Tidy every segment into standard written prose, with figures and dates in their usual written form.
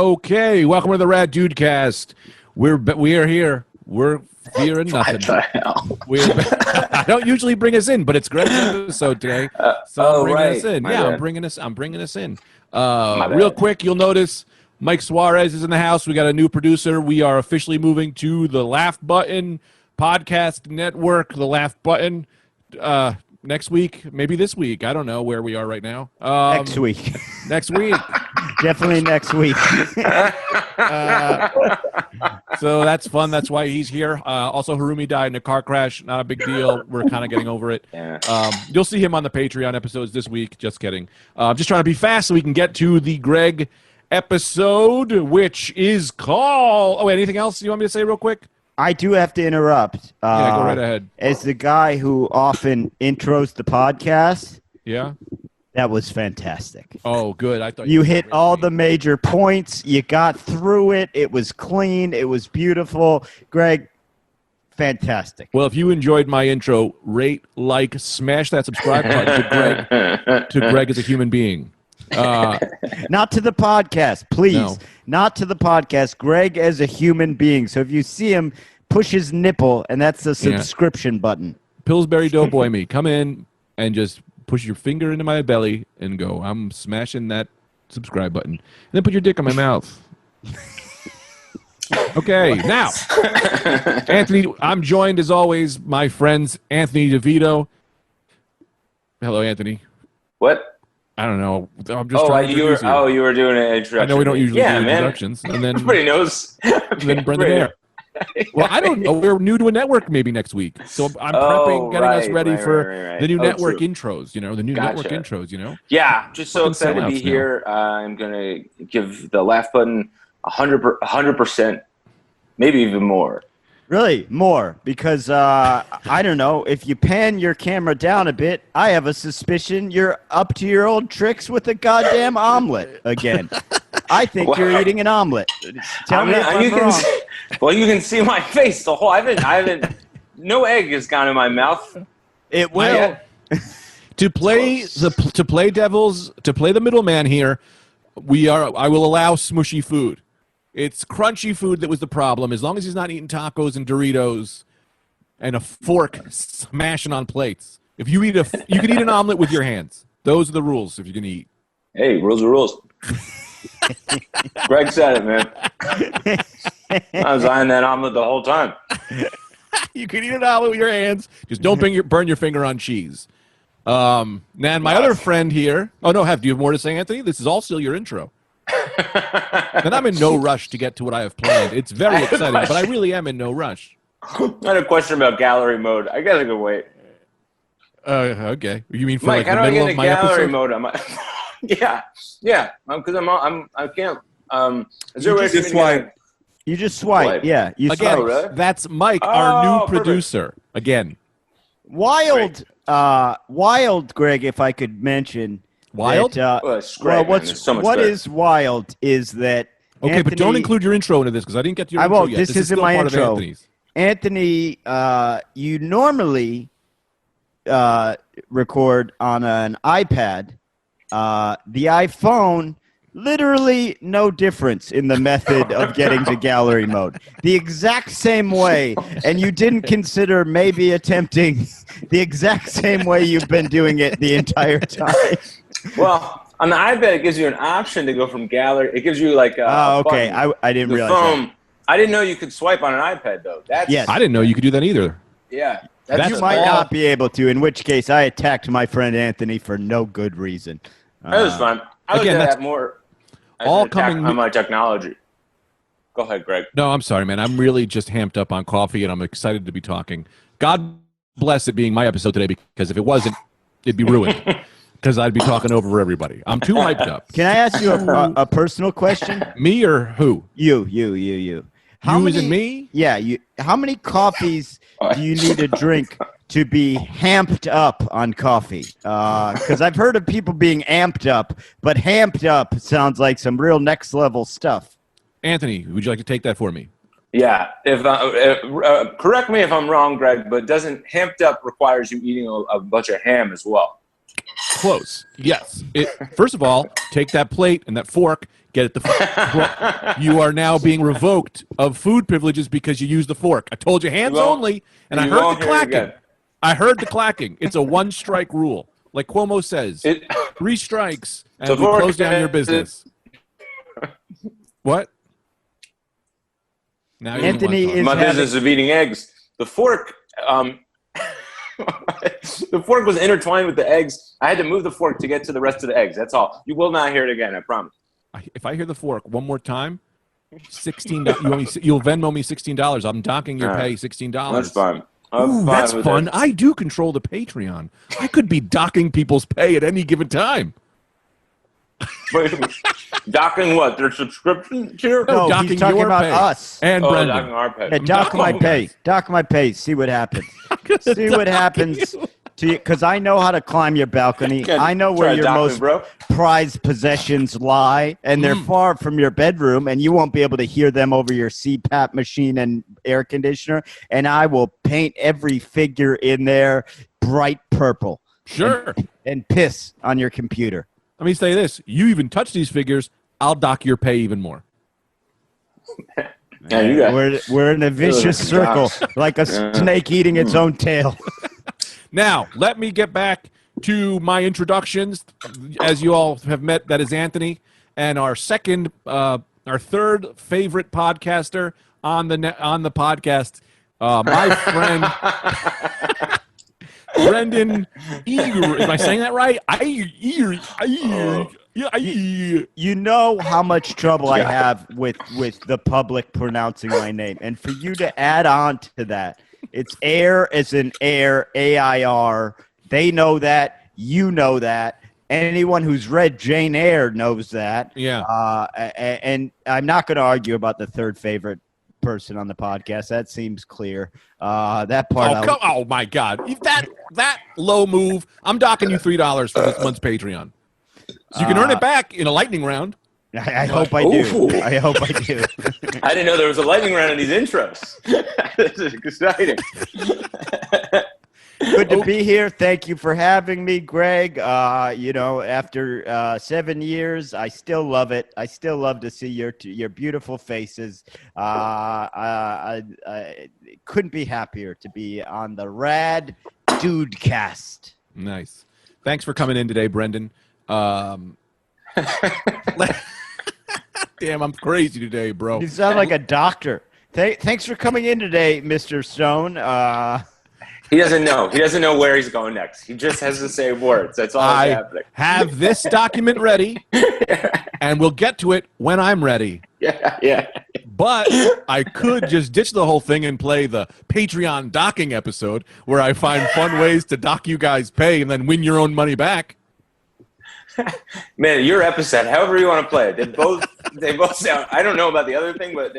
Okay, welcome to the Rad Dude Cast. We are here. We're fearing nothing. What the hell? I don't usually bring us in, but it's Greg's episode today, so I'm bringing us in. I'm bringing us in. Real quick, you'll notice Mike Suarez is in the house. We got a new producer. We are officially moving to the Laugh Button Podcast Network. The Laugh Button. Next week, maybe this week. I don't know where we are right now. Next week. Next week. Definitely next week. So that's fun. That's why he's here. Also, Harumi died in a car crash. Not a big deal. We're kind of getting over it. Yeah. You'll see him on the Patreon episodes this week. Just kidding. Just trying to be fast so we can get to the Greg episode, which is called... Oh, anything else you want me to say real quick? I do have to interrupt. Yeah, go right ahead. As the guy who often intros the podcast, yeah, that was fantastic. Oh, good. I thought you hit all the major points. You got through it. It was clean. It was beautiful. Greg, fantastic. Well, if you enjoyed my intro, rate, like, smash that subscribe button to Greg as a human being. Not to the podcast, please. No. Not to the podcast. Greg as a human being. So if you see him, push his nipple, and that's the subscription button. Pillsbury Doughboy me. Come in and just push your finger into my belly and go, I'm smashing that subscribe button. And then put your dick on my mouth. Okay, now, Anthony, I'm joined as always, my friends, Anthony DeVito. Hello, Anthony. What? I don't know. I'm just trying to introduce you. Oh, you were doing an introduction. I know we don't usually do introductions. And then everybody knows. And then Brendan Air. Well, I don't know. We're new to a network maybe next week. So I'm prepping, getting us ready for the new network intros, the new network intros, Yeah, just so excited to be here. I'm going to give the Laugh Button 100%, maybe even more. Really? More? Because, I don't know, if you pan your camera down a bit, I have a suspicion you're up to your old tricks with a goddamn omelet again. I think you're eating an omelet. Tell me if I'm wrong. Well, you can see my face. The whole I haven't. No egg has gone in my mouth. It will. To play the middleman here, I will allow smushy food. It's crunchy food that was the problem. As long as he's not eating tacos and Doritos and a fork smashing on plates. If you you can eat an omelet with your hands. Those are the rules if you're gonna eat. Hey, rules are rules. Greg said it, man. I was eyeing that omelet the whole time. You can eat an omelet with your hands. Just don't burn your finger on cheese. Now, my other friend here. Oh no, do you have more to say, Anthony? This is all still your intro. And I'm in no rush to get to what I have planned. It's very exciting, but I really am in no rush. I had a question about gallery mode. I guess I could wait. Okay. You mean for Mike, like the middle of my gallery episode? Mode? Yeah. Because I can't. Is there a way just swipe? You just swipe. Yeah. You again, swipe. Really? That's Mike, our new producer. Again. Wild, Greg, if I could mention. Wild? What is wild is that okay, but don't include your intro into this because I didn't get to your intro yet. This isn't my intro. Anthony, you normally record on an iPad. The iPhone, literally no difference in the method of getting to gallery mode. The exact same way, and you didn't consider maybe attempting the exact same way you've been doing it the entire time. Well, on the iPad, it gives you an option to go from gallery. It gives you like okay. I didn't realize that. I didn't know you could swipe on an iPad, though. Yes. I didn't know you could do that either. Yeah. You might not be able to, in which case I attacked my friend Anthony for no good reason. That was fun. I looked at that more all coming on my technology. Go ahead, Greg. No, I'm sorry, man. I'm really just amped up on coffee, and I'm excited to be talking. God bless it being my episode today, because if it wasn't, it'd be ruined. Because I'd be talking over everybody. I'm too hyped up. Can I ask you a personal question? Me or who? You. How many, as in me? Yeah, you. How many coffees do you need to drink to be hamped up on coffee? Because I've heard of people being amped up, but hamped up sounds like some real next level stuff. Anthony, would you like to take that for me? Yeah. Correct me if I'm wrong, Greg, but hamped up requires you eating a bunch of ham as well? Close. Yes. First of all, take that plate and that fork. Get it. You are now being revoked of food privileges because you used the fork. I told you hands only, and I heard the clacking. I heard the clacking. It's a one-strike rule, like Cuomo says. 3 strikes, and we close down your business. What? Now Anthony my business of eating eggs. The fork. The fork was intertwined with the eggs. I had to move the fork to get to the rest of the eggs. That's all. You will not hear it again. I promise. If I hear the fork one more time, $16. You'll Venmo me $16. I'm docking your pay $16. That's fine. Ooh, that's fun. I do control the Patreon. I could be docking people's pay at any given time. Docking what? Their subscription tier? No, docking he's talking about pay. us. And Brendan. Docking our pay. Yeah, dock my pay. Dock my pay. See what happens. See what happens to you. Because I know how to climb your balcony. I know where your most prized possessions lie, and they're far from your bedroom, and you won't be able to hear them over your CPAP machine and air conditioner. And I will paint every figure in there bright purple. Sure. And piss on your computer. Let me say this. You even touch these figures, I'll dock your pay even more. We're in a vicious circle, like a snake eating its own tail. Now, let me get back to my introductions. As you all have met, that is Anthony, and our third favorite podcaster on the podcast, my friend Brendan Eager. Am I saying that right? You know how much trouble I have with the public pronouncing my name, and for you to add on to that, it's air as in air, AIR. They know that. You know that. Anyone who's read Jane Eyre knows that. Yeah. And I'm not going to argue about the third favorite person on the podcast. That seems clear. That part. Oh my God! That low move. I'm docking you $3 for this month's Patreon. So you can earn it back in a lightning round. I hope I do. I hope I do. I didn't know there was a lightning round in these intros. This is exciting. Good to be here. Thank you for having me, Greg. After 7 years, I still love it. I still love to see your beautiful faces. I couldn't be happier to be on the Rad Dudecast. Nice. Thanks for coming in today, Brendan. Damn, I'm crazy today, bro. You sound like a doctor. Thanks for coming in today, Mr. Stone. He doesn't know. He doesn't know where he's going next. He just has to say words. That's all that's happening. I have this document ready, and we'll get to it when I'm ready. Yeah. But I could just ditch the whole thing and play the Patreon docking episode where I find fun ways to dock you guys' pay and then win your own money back. Man, your episode, however you want to play it, they both sound. I don't know about the other thing, but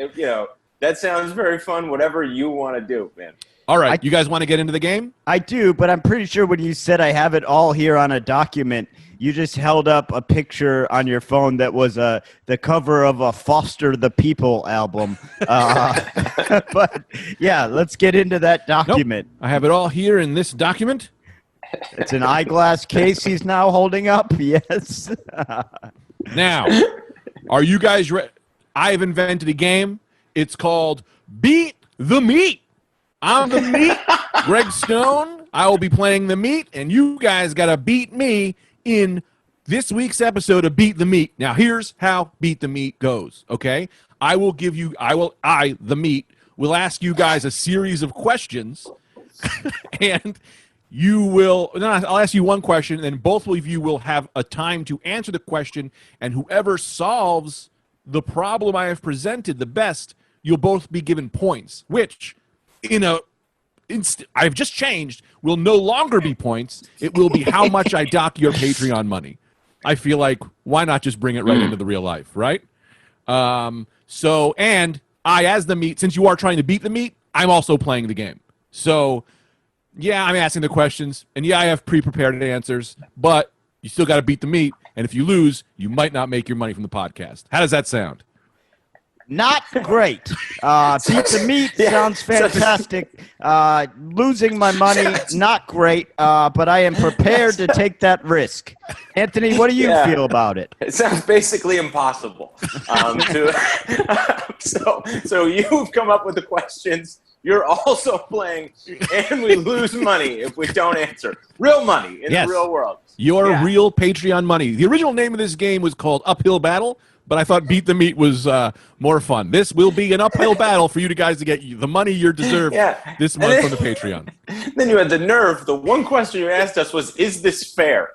that sounds very fun. Whatever you want to do, man. All right, you guys want to get into the game? I do, but I'm pretty sure when you said I have it all here on a document, you just held up a picture on your phone that was the cover of a Foster the People album. But yeah, let's get into that document. Nope. I have it all here in this document. It's an eyeglass case he's now holding up. Yes. Now, are you guys ready? I've invented a game. It's called Beat the Meat. I'm the meat, Greg Stone. I will be playing the meat, and you guys got to beat me in this week's episode of Beat the Meat. Now, here's how Beat the Meat goes, okay? The meat, will ask you guys a series of questions, and I'll ask you one question, and then both of you will have a time to answer the question, and whoever solves the problem I have presented the best, you'll both be given points, which I've just changed, will no longer be points. It will be how much I dock your Patreon money. I feel like, why not just bring it right into the real life, right? And I, as the meat, since you are trying to beat the meat, I'm also playing the game. So, yeah, I'm asking the questions, and yeah, I have pre-prepared answers, but you still got to beat the meat, and if you lose, you might not make your money from the podcast. How does that sound? Not great. Beat the meat sounds fantastic. Losing my money, not great. But I am prepared to take that risk. Anthony, what do you feel about it? It sounds basically impossible. So you've come up with the questions. You're also playing, and we lose money if we don't answer. Real money in the real world. Your real Patreon money. The original name of this game was called Uphill Battle, but I thought Beat the Meat was more fun. This will be an uphill battle for you guys to get the money you deserve this month from the Patreon. Then you had the nerve. The one question you asked us was, is this fair?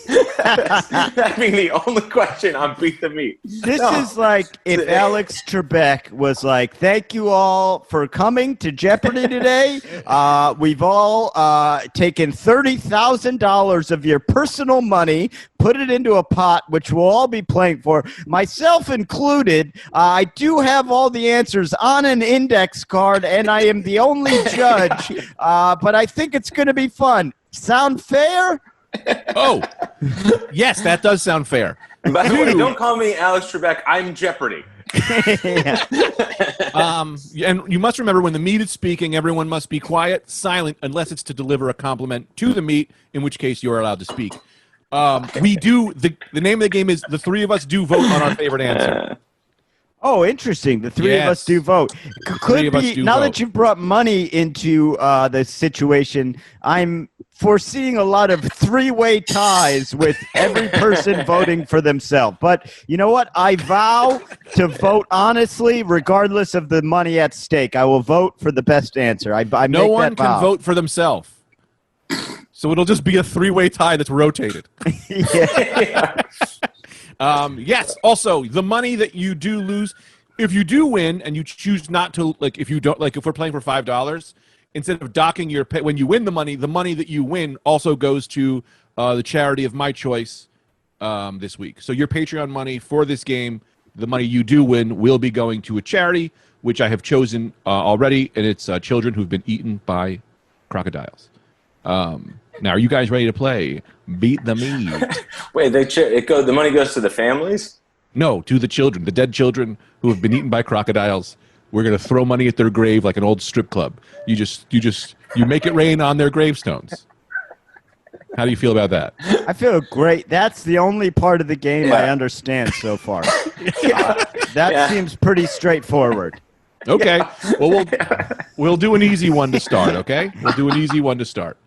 That being the only question on Beat the Meat. This is like if Alex Trebek was like, thank you all for coming to Jeopardy today. We've all taken $30,000 of your personal money, put it into a pot, which we'll all be playing for, myself included. I do have all the answers on an index card, and I am the only judge, but I think it's going to be fun. Sound fair? Oh, yes, that does sound fair. By the way, don't call me Alex Trebek. I'm Jeopardy. And you must remember, when the meat is speaking, everyone must be quiet, silent, unless it's to deliver a compliment to the meat, in which case you are allowed to speak. We do the name of the game is the three of us do vote on our favorite answer. Oh, interesting. The three of us do vote. Could be now that you've brought money into the situation. I'm foreseeing a lot of three-way ties with every person voting for themselves. But you know what? I vow to vote honestly, regardless of the money at stake. I will vote for the best answer. No one can vote for themselves. So it'll just be a three-way tie that's rotated. Yes. Also, the money that you do lose, if you do win and you choose not to, like, if you don't, like, if we're playing for $5, instead of docking your pay, when you win the money that you win also goes to the charity of my choice this week. So your Patreon money for this game, the money you do win, will be going to a charity, which I have chosen already, and it's children who've been eaten by crocodiles. Now, are you guys ready to play Beat the Meat? Wait, the money goes to the families? No, to the children, the dead children who have been eaten by crocodiles. We're going to throw money at their grave like an old strip club. You make it rain on their gravestones. How do you feel about that? I feel great. That's the only part of the game I understand so far. That seems pretty straightforward. Okay. Well, we'll do an easy one to start, okay? We'll do an easy one to start.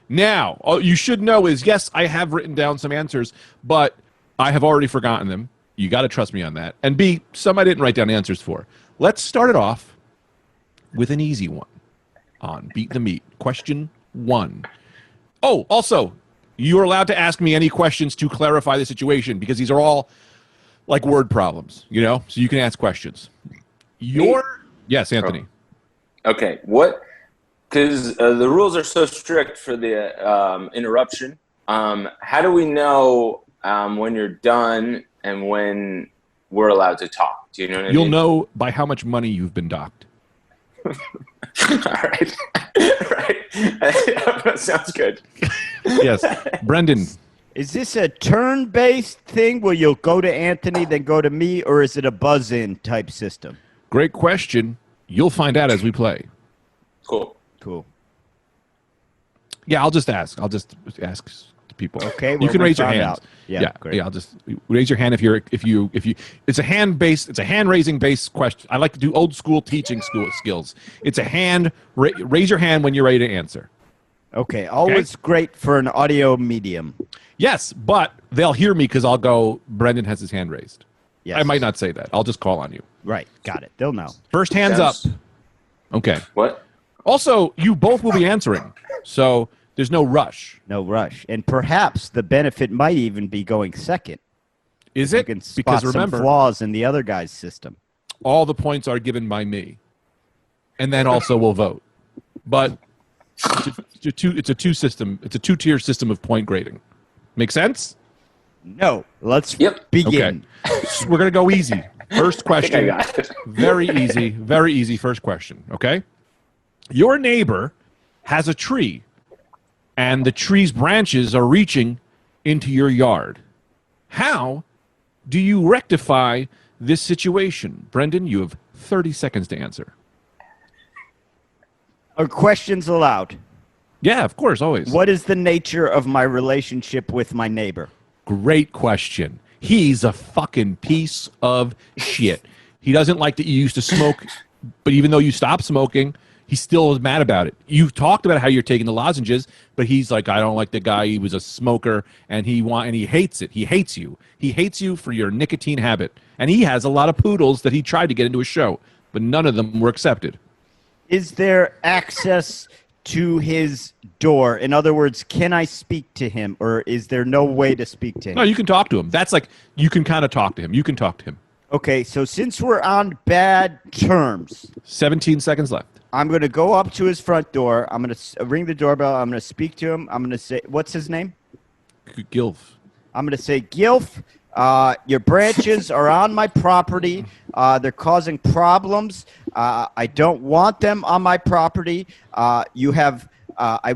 Now, all you should know is, yes, I have written down some answers, but I have already forgotten them. You got to trust me on that. And B, some I didn't write down answers for. Let's start it off with an easy one on Beat the Meat. Question 1. Oh, also, you're allowed to ask me any questions to clarify the situation, because these are all like word problems, you know? So you can ask questions. Yes, Anthony. Okay. What? Because the rules are so strict for the interruption. How do we know when you're done and when we're allowed to talk? Do you know what I mean? You'll know by how much money you've been docked. All right. Right. Sounds good. Yes. Brendan. Is this a turn-based thing where you'll go to Anthony, then go to me, or is it a buzz-in type system? Great question. You'll find out as we play. Cool. Yeah, I'll just ask. I'll just ask people. Okay, you can raise your hand. Yeah, great. Yeah. I'll just raise your hand if you. It's a hand raising based question. I like to do old school teaching skills. It's a hand. Raise your hand when you're ready to answer. Okay, always great for an audio medium. Yes, but they'll hear me because I'll go, Brendan has his hand raised. Yes. I might not say that. I'll just call on you. Right, got it. They'll know. First hands up. Okay. What? Also, you both will be answering, so there's no rush. No rush. And perhaps the benefit might even be going second. Is You it? can spot Because some remember, flaws in the other guy's system. all the points are given by me, and then also we'll vote. But it's a two-tier system of point grading. Make sense? No. Let's begin. Okay. So we're gonna go easy. First question. I got it. Very easy. First question. Okay. Your neighbor has a tree, and the tree's branches are reaching into your yard. How do you rectify this situation? Brendan, you have 30 seconds to answer. Are questions allowed? Yeah, of course, always. What is the nature of my relationship with my neighbor? Great question. He's a fucking piece of shit. He doesn't like that you used to smoke, but even though you stopped smoking, he still is mad about it. You've talked about how you're taking the lozenges, but he's like, I don't like the guy. He was a smoker, and he hates it. He hates you. He hates you for your nicotine habit. And he has a lot of poodles that he tried to get into a show, but none of them were accepted. Is there access to his door? In other words, can I speak to him, or is there no way to speak to him? No, you can talk to him. That's like, you can kind of talk to him. You can talk to him. Okay, so since we're on bad terms, 17 seconds left. I'm going to go up to his front door. I'm going to ring the doorbell. I'm going to speak to him. I'm going to say, what's his name? Gilf. I'm going to say, Gilf, your branches are on my property. They're causing problems. I don't want them on my property. I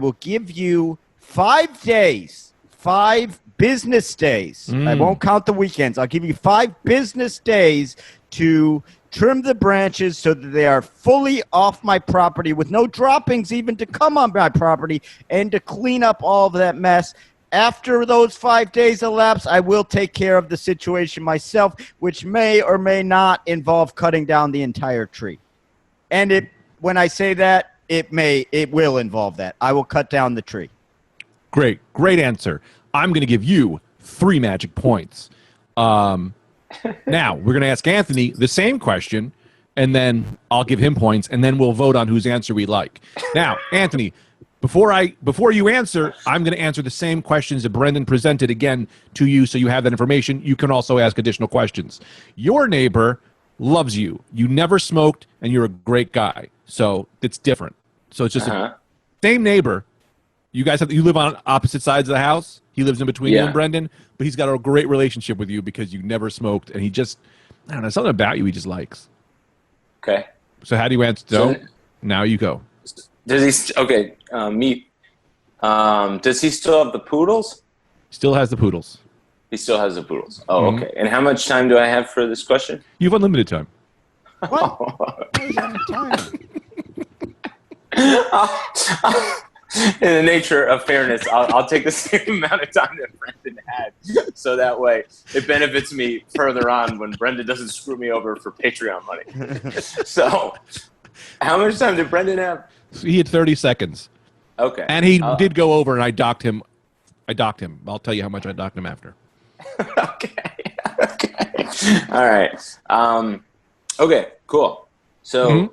will give you 5 days, 5 business days. I won't count the weekends. I'll give you 5 business days to trim the branches so that they are fully off my property with no droppings even to come on my property, and to clean up all of that mess. After those 5 days elapse, I will take care of the situation myself, which may or may not involve cutting down the entire tree. And when I say that, it will involve that. I will cut down the tree. Great answer. I'm going to give you 3 magic points. Now, we're going to ask Anthony the same question, and then I'll give him points, and then we'll vote on whose answer we like. Now, Anthony, before you answer, I'm going to answer the same questions that Brendan presented again to you, so you have that information. You can also ask additional questions. Your neighbor loves you. You never smoked, and you're a great guy. So it's different. So it's just the same neighbor. You live on opposite sides of the house. He lives in between you and Brendan, but he's got a great relationship with you because you never smoked, and he just, I don't know, something about you he just likes. Okay. So how do you answer? So now you go. Does he? Meat. Does he still have the poodles? Still has the poodles. He still has the poodles. Oh, okay. And how much time do I have for this question? You have unlimited time. What? In the nature of fairness, I'll take the same amount of time that Brendan had, so that way it benefits me further on when Brendan doesn't screw me over for Patreon money. So, how much time did Brendan have? He had 30 seconds. Okay. And he did go over, and I docked him. I'll tell you how much I docked him after. Okay. All right. Okay, cool. So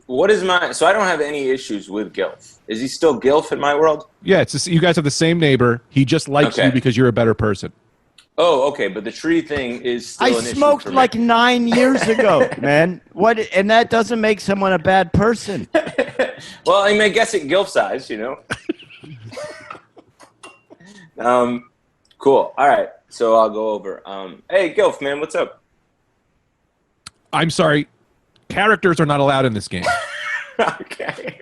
what is so I don't have any issues with Gilf. Is he still Gilf in my world? Yeah, it's just, you guys have the same neighbor. He just likes you because you're a better person. Oh, okay, but the tree thing is still an issue. I smoked like 9 years ago, man. What? And that doesn't make someone a bad person. Well, I mean, I guess at Gilf size, you know. Cool. All right, so I'll go over. Hey, Gilf, man, what's up? I'm sorry. Characters are not allowed in this game. Okay.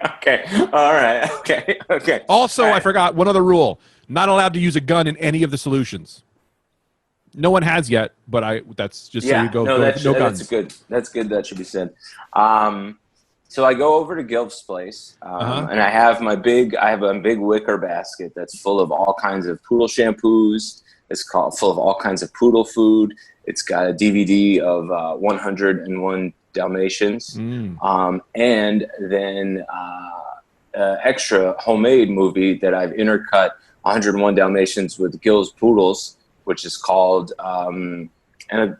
All right. Okay. Also, right. I forgot one other rule. Not allowed to use a gun in any of the solutions. No one has yet, but that's just so you go. No, no guns. That's good. That's good. That should be said. So I go over to Gilf's place, and I have a big wicker basket that's full of all kinds of poodle shampoos. It's full of all kinds of poodle food. It's got a DVD of 101 Dalmatians, and then extra homemade movie that I've intercut 101 Dalmatians with Gil's Poodles, which is called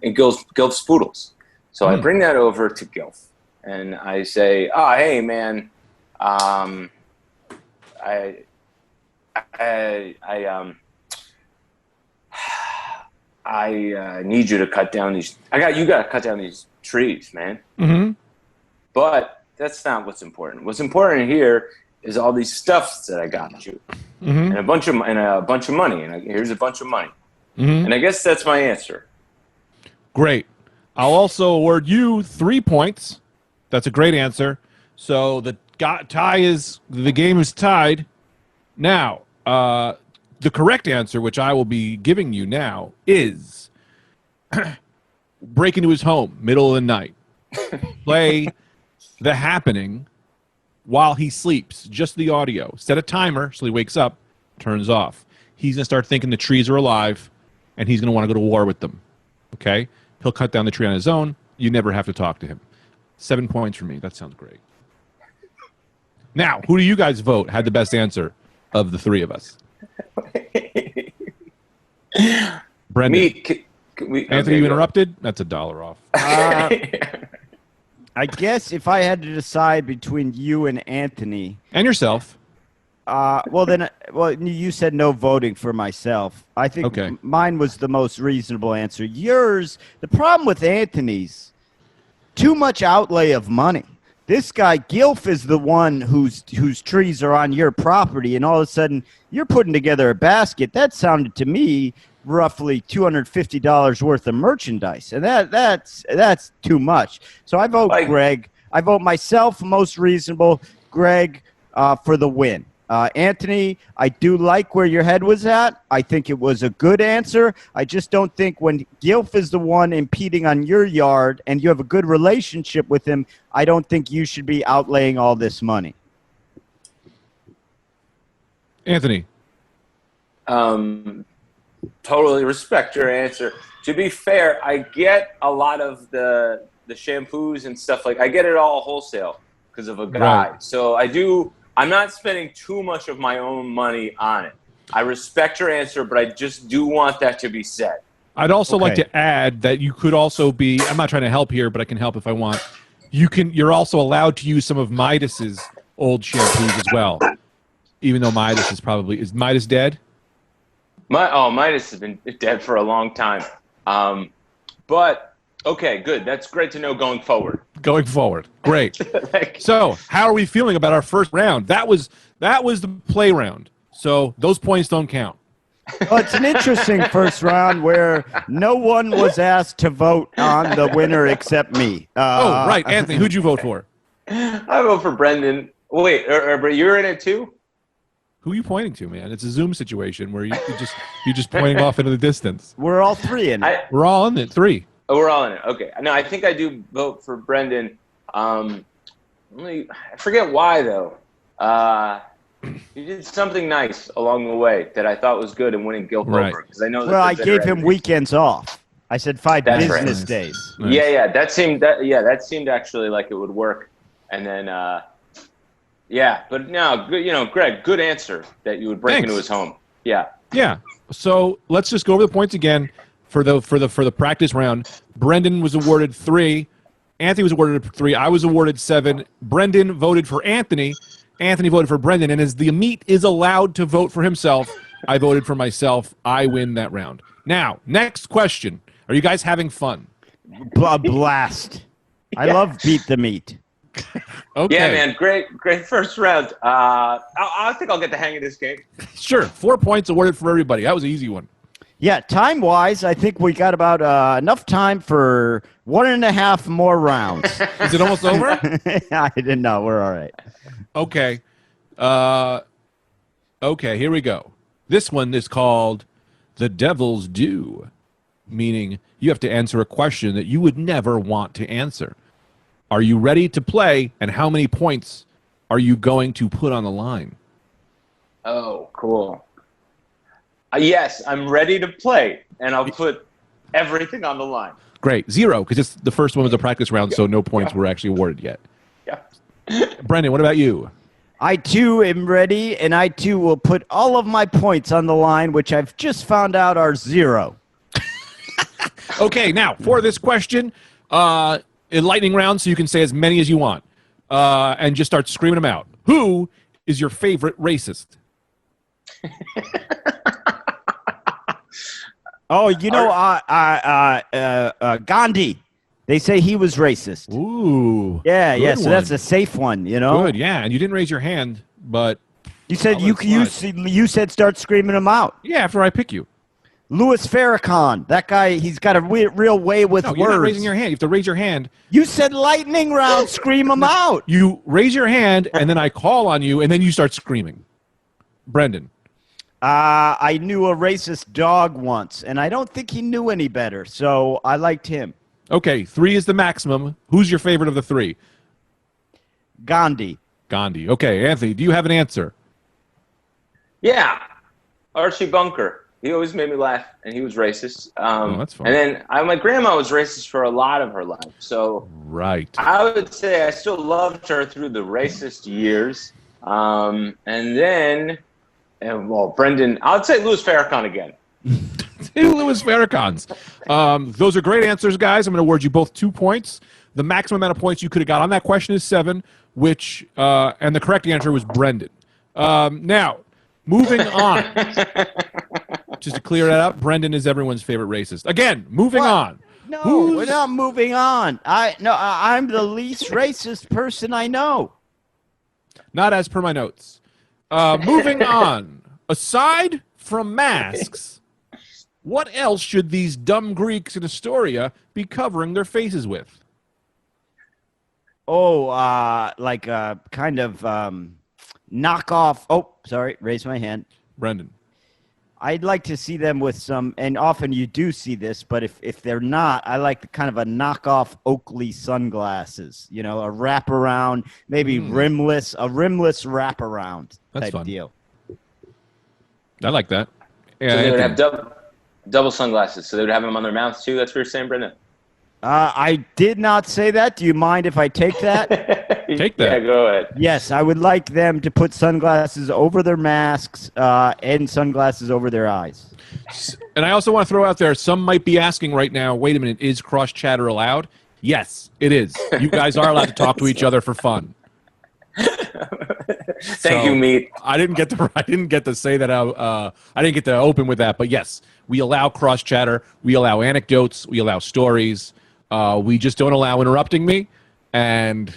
Gilf's Poodles. So I bring that over to Gilf, and I say, "Oh, hey, man, I need you to cut down these. You got to cut down these trees, man." Mm-hmm. But that's not what's important. What's important here is all these stuffs that I got you, and a bunch of money. And here's a bunch of money. And I guess that's my answer. Great. I'll also award you 3 points. That's a great answer. So the game is tied. Now, the correct answer, which I will be giving you now, is break into his home, middle of the night, play The Happening while he sleeps, just the audio. Set a timer so he wakes up, turns off. He's going to start thinking the trees are alive, and he's going to want to go to war with them. Okay? He'll cut down the tree on his own. You never have to talk to him. 7 points for me. That sounds great. Now, who do you guys vote had the best answer of the three of us? Brendan. Anthony, you interrupted? That's $1 off. I guess if I had to decide between you and Anthony. And yourself. Well, you said no voting for myself. I think mine was the most reasonable answer. Yours, the problem with Anthony's, too much outlay of money. This guy, Gilf, is the one whose trees are on your property, and all of a sudden you're putting together a basket. That sounded to me roughly $250 worth of merchandise, and that's too much. So I vote Greg. I vote myself most reasonable, Greg, for the win. Anthony, I do like where your head was at. I think it was a good answer. I just don't think when Gilf is the one impeding on your yard and you have a good relationship with him, I don't think you should be outlaying all this money. Anthony. Totally respect your answer. To be fair, I get a lot of the shampoos and stuff. Like, I get it all wholesale because of a guy. Right. So I'm not spending too much of my own money on it. I respect your answer, but I just do want that to be said. I'd also like to add that you could also be, I'm not trying to help here, but I can help if I want. You're also allowed to use some of Midas's old shampoos as well. Even though Midas is Midas dead? Midas has been dead for a long time. But okay, good. That's great to know going forward. Going forward. Great. So, how are we feeling about our first round? That was the play round. So, those points don't count. Well, it's an interesting first round where no one was asked to vote on the winner except me. Right. Anthony, who'd you vote for? I vote for Brendan. Wait, but you're in it too? Who are you pointing to, man? It's a Zoom situation where you're just pointing off into the distance. We're all three in it. We're all in it. 3. Oh, we're all in it. Okay. No, I think I do vote for Brendan. I forget why, though. He did something nice along the way that I thought was good in winning Gilf over. Because I know. Well, I gave him weekends off. I said 5 business days. Nice. Yeah. That seemed actually like it would work. And then, but no, good, Greg, good answer that you would break into his home. Yeah. Yeah. So let's just go over the points again. For the practice round, Brendan was awarded 3. Anthony was awarded 3. I was awarded 7. Brendan voted for Anthony. Anthony voted for Brendan. And as the Amit is allowed to vote for himself, I voted for myself. I win that round. Now, next question. Are you guys having fun? Blast. I love Beat the Meat. Okay. Yeah, man. Great first round. I think I'll get the hang of this game. Sure. 4 points awarded for everybody. That was an easy one. Yeah, time-wise, I think we got about enough time for 1.5 more rounds. Is it almost over? I didn't know. We're all right. Okay. Okay, here we go. This one is called The Devil's Due, meaning you have to answer a question that you would never want to answer. Are you ready to play, and how many points are you going to put on the line? Oh, cool. Yes, I'm ready to play, and I'll put everything on the line. Great. 0, because the first one was a practice round, so no points were actually awarded yet. Yeah. Brendan, what about you? I, too, am ready, and I, too, will put all of my points on the line, which I've just found out are 0. Okay, now, for this question, in lightning round, so you can say as many as you want, and just start screaming them out. Who is your favorite racist? Oh, Gandhi. They say he was racist. Ooh. Yeah. So that's a safe one, Good, yeah. And you didn't raise your hand, but you said you said start screaming them out. Yeah, after I pick you. Louis Farrakhan. That guy, he's got a real way with words. You're not raising your hand. You have to raise your hand. You said lightning round. Scream them out. You raise your hand, and then I call on you, and then you start screaming. Brendan. I knew a racist dog once, and I don't think he knew any better, so I liked him. Okay, 3 is the maximum. Who's your favorite of the 3? Gandhi. Gandhi. Okay, Anthony, do you have an answer? Yeah, Archie Bunker. He always made me laugh, and he was racist. That's fun. And then my grandma was racist for a lot of her life. So right. I would say I still loved her through the racist years. And then, Brendan, I'd say Louis Farrakhan again. Louis Farrakhan's. Those are great answers, guys. I'm going to award you both 2 points. The maximum amount of points you could have got on that question is 7, which and the correct answer was Brendan. Now, moving on. Just to clear that up, Brendan is everyone's favorite racist. Again, moving on. No, we're not moving on. I'm the least racist person I know. Not as per my notes. Moving on. Aside from masks, what else should these dumb Greeks in Astoria be covering their faces with? Oh, like a kind of knockoff. Oh, sorry, raise my hand. Brendan. I'd like to see them with some, and often you do see this, but if they're not, I like the kind of a knockoff Oakley sunglasses. You know, a wraparound, maybe rimless, a rimless wraparound type fun. deal. I like that. Yeah, So they would have double sunglasses, so they would have them on their mouths too. That's what you're saying, Brendan? I did not say that. Do you mind if I take that? Take that. Yeah, go ahead. Yes, I would like them to put sunglasses over their masks and sunglasses over their eyes. And I also want to throw out there, some might be asking right now, wait a minute, is cross chatter allowed? Yes, it is. You guys are allowed to talk to each other for fun. Thank you, Meat. I didn't get to say that out. I didn't get to open with that, but yes, we allow cross chatter. We allow anecdotes. We allow stories. We just don't allow interrupting me, and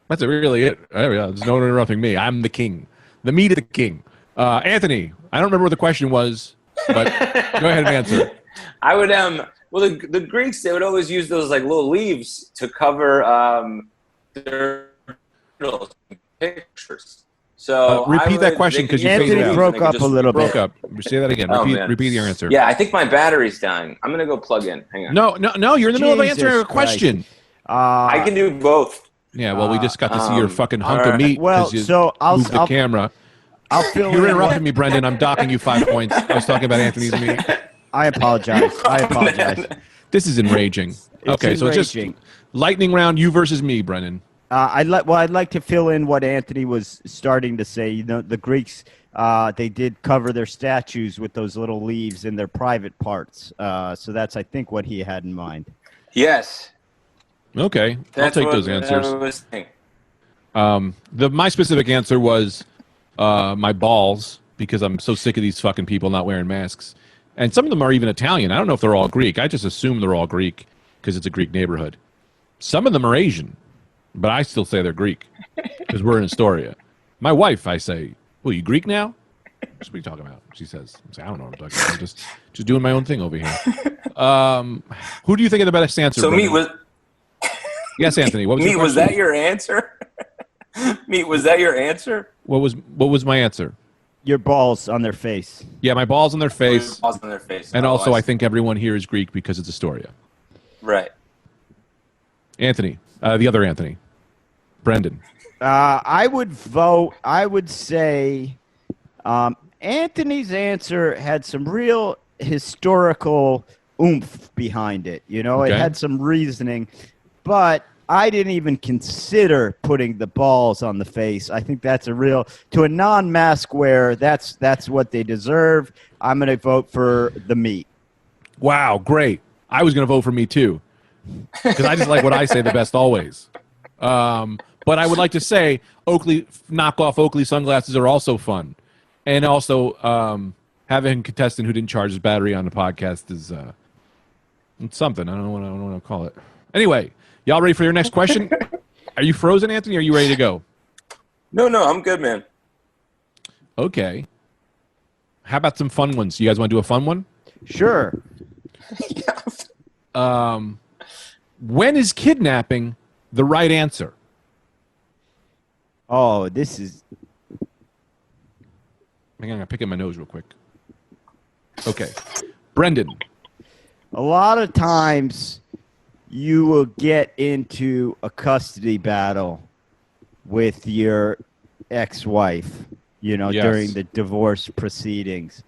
that's really it. There's no one interrupting me. I'm the king, the meat of the king. Anthony, I don't remember what the question was, but go ahead and answer. I would well, the Greeks, they would always use those like little leaves to cover their pictures. So repeat that question because you faded Anthony out. broke up a little bit. Broke up. Say that again. Repeat your answer. Yeah, I think my battery's dying. I'm gonna go plug in. Hang on. No. You're in the middle of answering a question. I can do both. Yeah. Well, we just got to see your fucking hunk of meat. Well, you so I'll moved the camera. I'll fill You're in interrupting me, Brendan. I'm docking you 5 points. I was talking about Anthony's meat. I apologize. This is enraging. Okay, so it's just lightning round. You versus me, Brendan. I'd like to fill in what Anthony was starting to say. You know, the Greeks, they did cover their statues with those little leaves in their private parts. So that's, I think, what he had in mind. Yes. Okay, I'll take those answers. My specific answer was my balls, because I'm so sick of these fucking people not wearing masks. And some of them are even Italian. I don't know if they're all Greek. I just assume they're all Greek because it's a Greek neighborhood. Some of them are Asian, but I still say they're Greek because we're in Astoria. My wife, I say, well, you Greek now? What are you talking about? She says, I don't know what I'm talking about. I'm just doing my own thing over here. Who do you think of the best answer? So Meat was... Yes, Anthony. What was Meat, was that your answer? Meat, was that your answer? What was my answer? Your balls on their face. Yeah, my balls on their face. Balls on their face. And also, I think everyone here is Greek because it's Astoria. Right. Anthony, the other Anthony. Brendan. I would vote. I would say Anthony's answer had some real historical oomph behind it. You know, It had some reasoning, but I didn't even consider putting the balls on the face. I think that's to a non-mask wearer, that's what they deserve. I'm going to vote for the meat. Wow, great. I was going to vote for me too, because I just like what I say the best always. But I would like to say knockoff Oakley sunglasses are also fun. And also having a contestant who didn't charge his battery on the podcast is it's something. I don't know what I want to call it. Anyway, y'all ready for your next question? Are you frozen, Anthony, or are you ready to go? No, I'm good, man. Okay. How about some fun ones? You guys want to do a fun one? Sure. When is kidnapping the right answer? Oh, this is... Hang on, I'm picking my nose real quick. Okay. Brendan. A lot of times you will get into a custody battle with your ex-wife, during the divorce proceedings.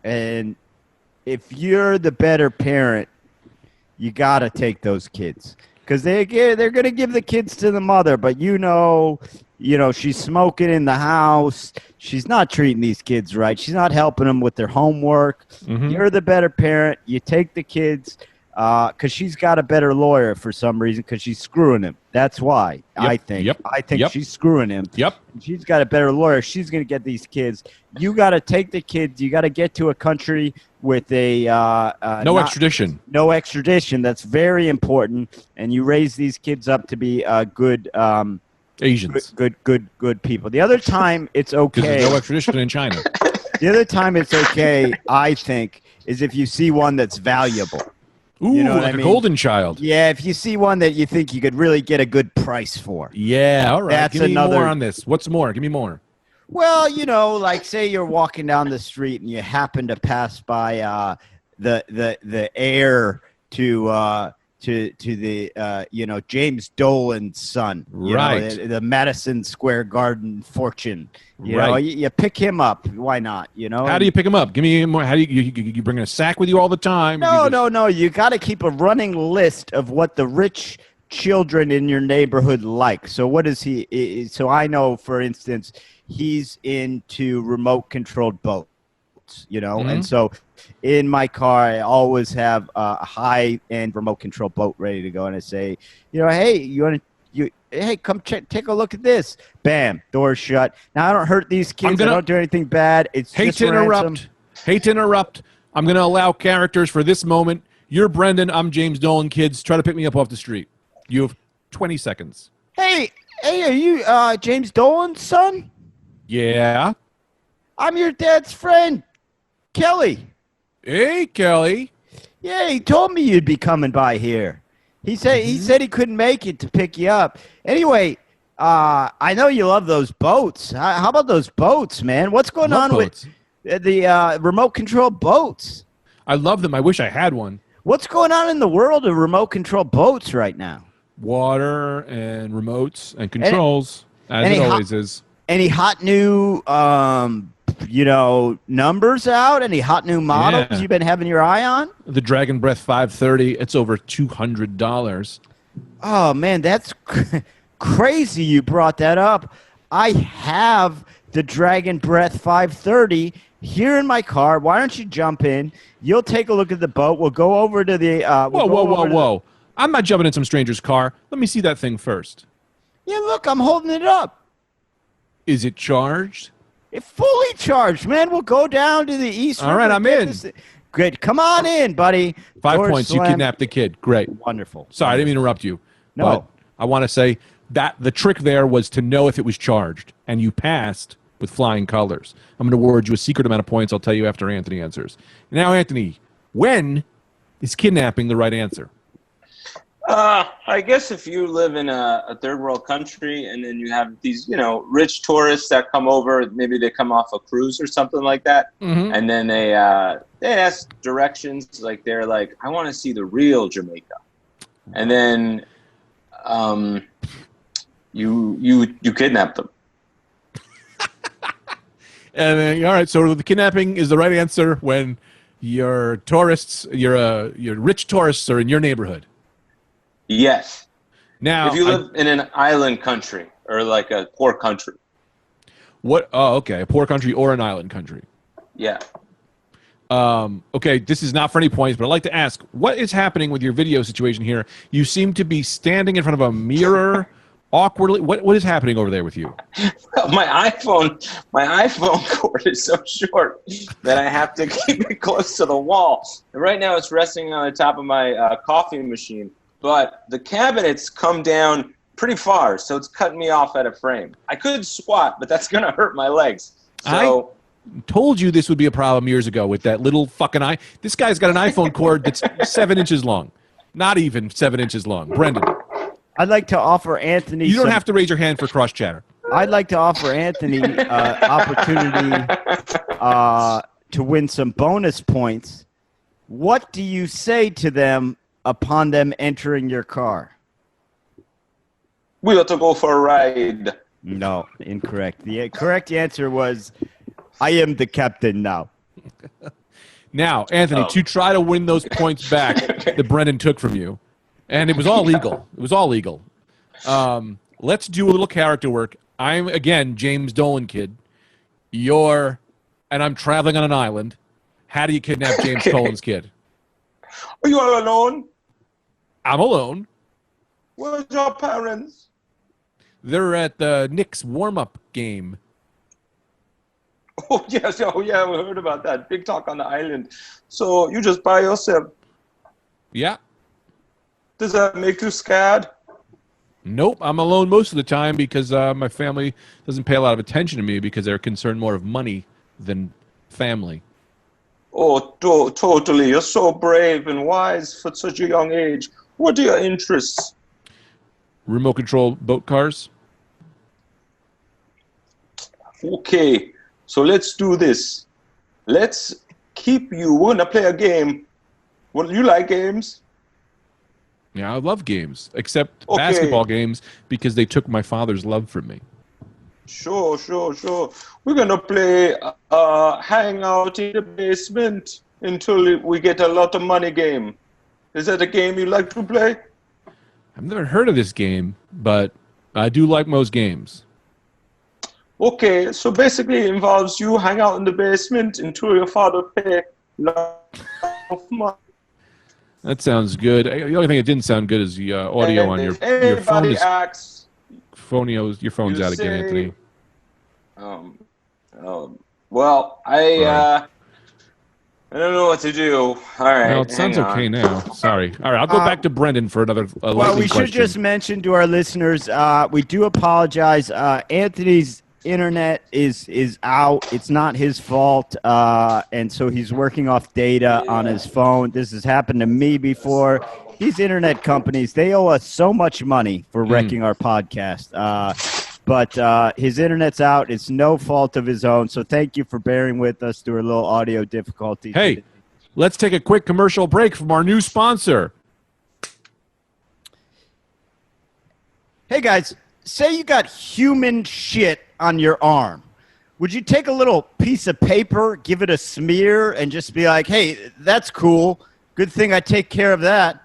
And if you're the better parent, you got to take those kids. Because they're going to give the kids to the mother, but she's smoking in the house. She's not treating these kids right. She's not helping them with their homework. Mm-hmm. You're the better parent. You take the kids because she's got a better lawyer for some reason because she's screwing him. That's why, I think. I think she's screwing him. Yep. She's got a better lawyer. She's going to get these kids. You got to take the kids. You got to get to a country with a no extradition. No extradition. That's very important. And you raise these kids up to be good Asians. Good people. The other time it's okay. There's no extradition in China. The other time it's okay, I think, is if you see one that's valuable. Ooh, like a golden child. Yeah, if you see one that you think you could really get a good price for. Yeah, all right. That's Give me more on this. What's more? Give me more. Well, like say you're walking down the street and you happen to pass by the heir to the James Dolan's son, the Madison Square Garden fortune. You pick him up. Why not? How do you pick him up? Give me more. How do you bring a sack with you all the time? No. You got to keep a running list of what the rich children in your neighborhood like. So what is he? So I know, for instance, he's into remote controlled boats. Mm-hmm. And so in my car, I always have a high-end remote control boat ready to go, and I say, hey, come take a look at this. Bam, door's shut. Now I don't hurt these kids. I don't do anything bad. It's just ransom. Hate to interrupt. I'm going to allow characters for this moment. You're Brendan. I'm James Dolan. Kids, try to pick me up off the street. You have 20 seconds. Hey, are you James Dolan's son? Yeah. I'm your dad's friend, Kelly. Hey, Kelly. Yeah, he told me you'd be coming by here. He said he couldn't make it to pick you up. Anyway, I know you love those boats. How about those boats, man? What's going on with the remote control boats? I love them. I wish I had one. What's going on in the world of remote control boats right now? Water and remotes and controls, as it always is. Any hot new numbers out? Any hot new models you've been having your eye on? The Dragon Breath 530, it's over $200. Oh, man, that's crazy you brought that up. I have the Dragon Breath 530 here in my car. Why don't you jump in? You'll take a look at the boat. We'll go over to the... Whoa. I'm not jumping in some stranger's car. Let me see that thing first. Yeah, look, I'm holding it up. Is it charged? It's fully charged, man. We'll go down to the east. All right, I'm in. Good. Come on in, buddy. 5 points. You kidnapped the kid. Great. Wonderful. Sorry, I didn't mean to interrupt you. No. But I want to say that the trick there was to know if it was charged, and you passed with flying colors. I'm going to award you a secret amount of points. I'll tell you after Anthony answers. Now, Anthony, when is kidnapping the right answer? I guess if you live in a third world country and then you have these, rich tourists that come over, maybe they come off a cruise or something like that, and then they ask directions, like they're like, I want to see the real Jamaica, and then you kidnap them. And then, all right, so the kidnapping is the right answer when your tourists, your rich tourists are in your neighborhood. Yes. Now, if you live in an island country or like a poor country. What? Oh, okay. A poor country or an island country. Yeah. Okay, this is not for any points, but I'd like to ask, what is happening with your video situation here? You seem to be standing in front of a mirror awkwardly. What is happening over there with you? My iPhone cord is so short that I have to keep it close to the wall. And right now it's resting on the top of my coffee machine. But the cabinets come down pretty far, so it's cutting me off at a frame. I could squat, but that's going to hurt my legs. So I told you this would be a problem years ago with that little fucking eye. This guy's got an iPhone cord that's 7 inches long. Not even 7 inches long. Brendan. I'd like to offer Anthony... You don't have to raise your hand for cross chatter. I'd like to offer Anthony opportunity to win some bonus points. What do you say to them upon them entering your car? We ought to go for a ride. No, incorrect. The correct answer was, I am the captain now. Now, Anthony, to try to win those points back that Brendan took from you, and it was all legal. It was all legal. Let's do a little character work. I'm, again, James Dolan kid. And I'm traveling on an island. How do you kidnap James Dolan's kid? Are you all alone? I'm alone. Where's your parents? They're at the Knicks warm-up game. Oh, yes. Oh, yeah, we heard about that. Big talk on the island. So you just by yourself. Yeah. Does that make you scared? Nope, I'm alone most of the time because my family doesn't pay a lot of attention to me because they're concerned more of money than family. Oh, totally. You're so brave and wise for such a young age. What are your interests? Remote control boat cars? Okay, so let's do this. Let's keep you. We're going to play a game. Well, you like games? Yeah, I love games, except basketball games because they took my father's love from me. Sure. We're going to play hang out in the basement until we get a lot of money game. Is that a game you like to play? I've never heard of this game, but I do like most games. Okay, so basically it involves you hang out in the basement until your father pay lot of money. That sounds good. The only thing that didn't sound good is the audio on your phone. Your phone's out again, Anthony. Well, I don't know what to do. All right. Well, it sounds okay now. Sorry. All right, I'll go back to Brendan for another well, we should just mention to our listeners, we do apologize. Anthony's internet is out. It's not his fault, and so he's working off data on his phone. This has happened to me before. These internet companies, they owe us so much money for wrecking our podcast. But his internet's out. It's no fault of his own. So thank you for bearing with us through a little audio difficulty. Hey, let's take a quick commercial break from our new sponsor. Hey, guys, say you got human shit on your arm. Would you take a little piece of paper, give it a smear, and just be like, hey, that's cool. Good thing I take care of that.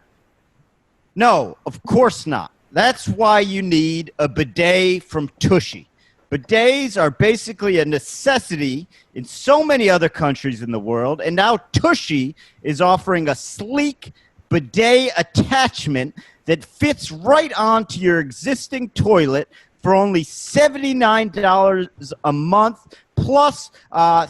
No, of course not. That's why you need a bidet from Tushy. Bidets are basically a necessity in so many other countries in the world, and now Tushy is offering a sleek bidet attachment that fits right onto your existing toilet for only $79 a month. Plus,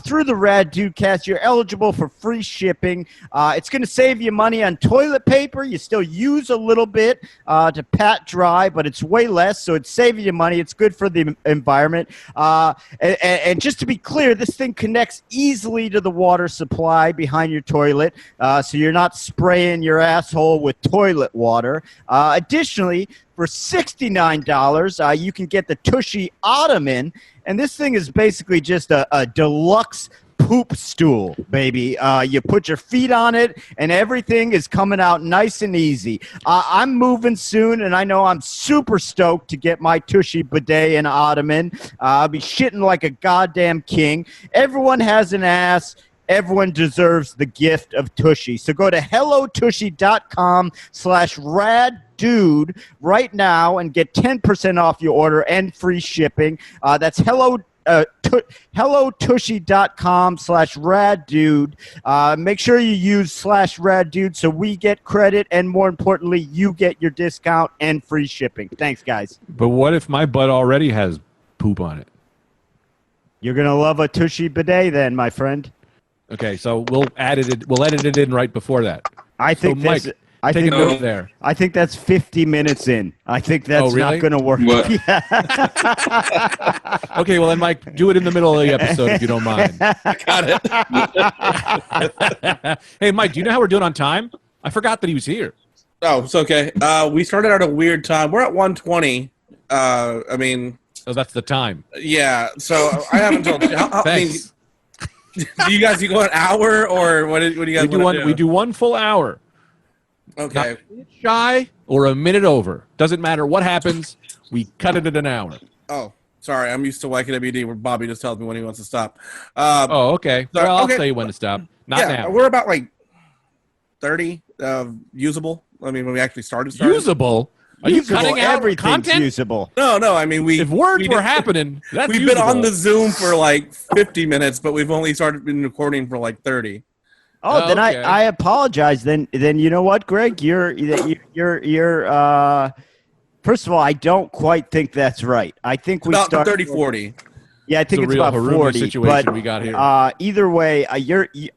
through the Rad Dudecast, you're eligible for free shipping. It's going to save you money on toilet paper. You still use a little bit to pat dry, but it's way less, so it's saving you money. It's good for the environment. And just to be clear, this thing connects easily to the water supply behind your toilet, so you're not spraying your asshole with toilet water. Additionally, for $69, you can get the Tushy Ottoman, and this thing is basically just a deluxe poop stool, baby. You put your feet on it, and everything is coming out nice and easy. I'm moving soon, and I know I'm super stoked to get my Tushy bidet and Ottoman. I'll be shitting like a goddamn king. Everyone has an ass. Everyone deserves the gift of Tushy. So go to hellotushy.com/raddude right now and get 10% off your order and free shipping. That's hellotushy.com/raddude. Make sure you use /raddude so we get credit, and more importantly, you get your discount and free shipping. Thanks, guys. But what if my butt already has poop on it? You're going to love a Tushy bidet then, my friend. Okay, so we'll edit it in right before that. I think so, Mike, take a note there. I think that's 50 minutes in. I think that's not going to work. Okay, well then, Mike, do it in the middle of the episode if you don't mind. Got it. Hey, Mike, do you know how we're doing on time? I forgot that he was here. Oh, it's okay. We started at a weird time. We're at 1:20. So that's the time. Yeah. So I haven't told you. Thanks. Do you guys go an hour, or what do you guys want to do? We do one full hour. Okay. Not a minute shy or a minute over. Doesn't matter what happens. We cut it at an hour. Oh, sorry. I'm used to YKWd where Bobby just tells me when he wants to stop. Oh, okay. So, Well, I'll okay. tell you when to stop. Not now. We're about like 30 usable. I mean, when we actually started. Usable? Are you cutting out everything's content? usable? No. I mean, if words were happening, that's we've usable. been on the Zoom for like 50 minutes, but we've only been recording for like 30. Oh, then okay. I apologize. Then you know what, Greg? You're first of all, I don't quite think that's right. I think we About start 30-40. Yeah, I think it's it's a real about Harumi 40. situation But we got here. Either way,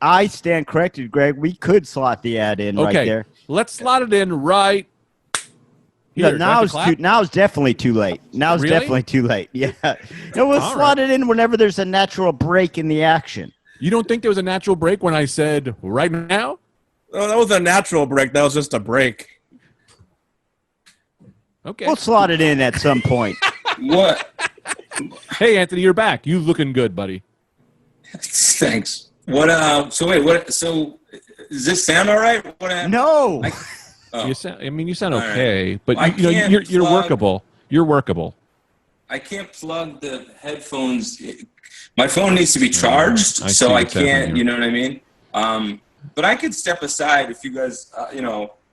I stand corrected, Greg. We could slot the ad in right there. Let's slot it in right here. No, now it's definitely too late. Now it's definitely too late. Yeah. No, we'll slot it in whenever there's a natural break in the action. You don't think there was a natural break when I said right now? Oh, that was a natural break. That was just a break. Okay. We'll slot it in at some point. What? Hey, Anthony, you're back. You looking good, buddy. Thanks. What? So wait. What? So does this sound all right? What happened? No. You sound All okay, right. but you're workable. You're workable. I can't plug the headphones. My phone needs to be charged, I so see I what's happening can't. here. You know what I mean? But I could step aside if you guys.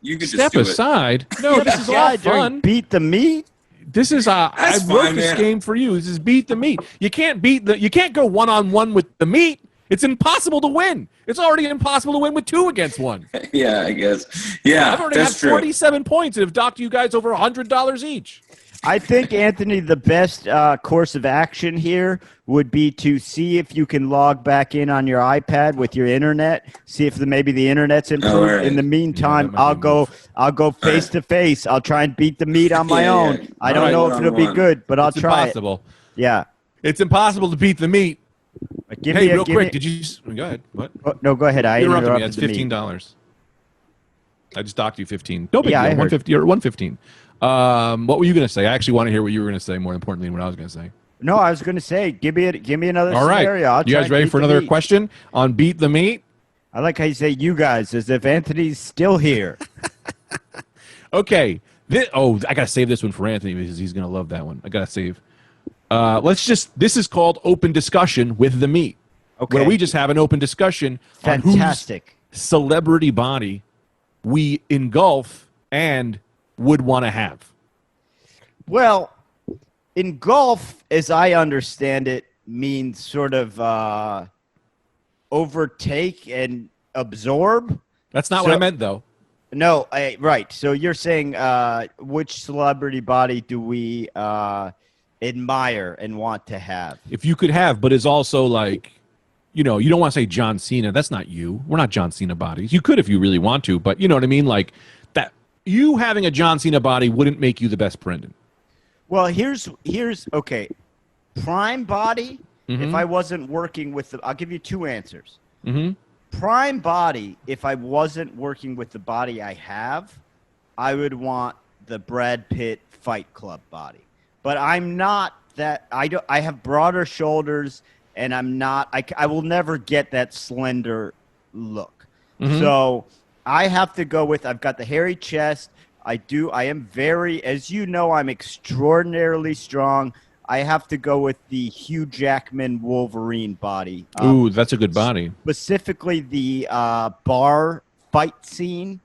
You could Step just do aside. No, this is a lot of fun. Beat the meat. This is I wrote fine, this man. game for you. This is beat the meat. You can't go 1-on-1 with the meat. It's impossible to win. It's already impossible to win with 2 against 1. Yeah, I guess. Yeah, I've already had that's true. 47 points and have docked you guys over $100 each. I think, Anthony, the best course of action here would be to see if you can log back in on your iPad with your internet. See if maybe the internet's improved. right. In the meantime, Yeah, that might I'll go face to face. I'll try and beat the meat on my own. Yeah. I don't know if it'll be good, but I'll It's try impossible. it. Yeah. It's impossible to beat the meat. Give Hey, me real quick, did you? Go ahead. What? Oh, no, go ahead. I You interrupted interrupted me. That's the meat. $15. I just docked you 15. No big Yeah, I deal. heard. 150 or 115. What were you going to say? I actually want to hear what you were going to say more importantly than what I was going to say. No, I was going to say, give me another All right. scenario. I'll You try guys and ready beat for the another meat. question on Beat the Meat? I like how you say "you guys" as if Anthony's still here. Okay. I got to save this one for Anthony because he's going to love that one. I got to save. This is called open discussion with the meat. Okay. Where we just have an open discussion on Fantastic. whose celebrity body we engulf and would want to have. Well, engulf, as I understand it, means sort of overtake and absorb. That's not what I meant, though. No, right. So you're saying which celebrity body do we admire and want to have? If you could have, but is also like, you don't want to say John Cena. That's not you. We're not John Cena bodies. You could if you really want to, but you know what I mean? Like that. You having a John Cena body wouldn't make you the best Brendan. Well, here's okay. Prime body. If I wasn't working with I'll give you 2 answers. Prime body. If I wasn't working with the body I have, I would want the Brad Pitt Fight Club body. But I'm not that. I have broader shoulders, and I'm not. I will never get that slender look. So I have to go with. I've got the hairy chest. I am very, as you know, I'm extraordinarily strong. I have to go with the Hugh Jackman Wolverine body. Ooh, that's a good body. Specifically the bar fight scene.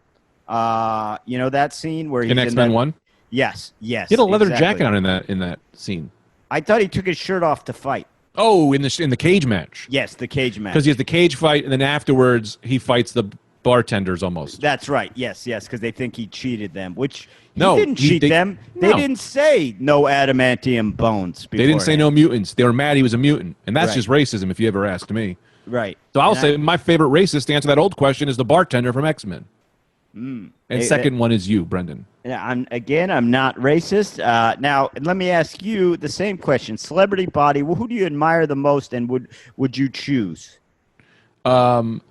You know that scene where he's In X-Men 1? Yes. He had a leather exactly. jacket on in that scene. I thought he took his shirt off to fight. Oh, in the cage match. Yes, the cage match. Because he has the cage fight, and then afterwards he fights the bartenders almost. That's right. Yes, because they think he cheated them, which he No, didn't cheat them. They no. didn't say no adamantium bones. They didn't say no mutants. They were mad he was a mutant. And that's Right. just racism if you ever asked me. Right. So I'll say my favorite racist to answer that old question is the bartender from X-Men. And second one is you, Brendan. I'm not racist. Now, let me ask you the same question. Celebrity body, who do you admire the most and would you choose? Just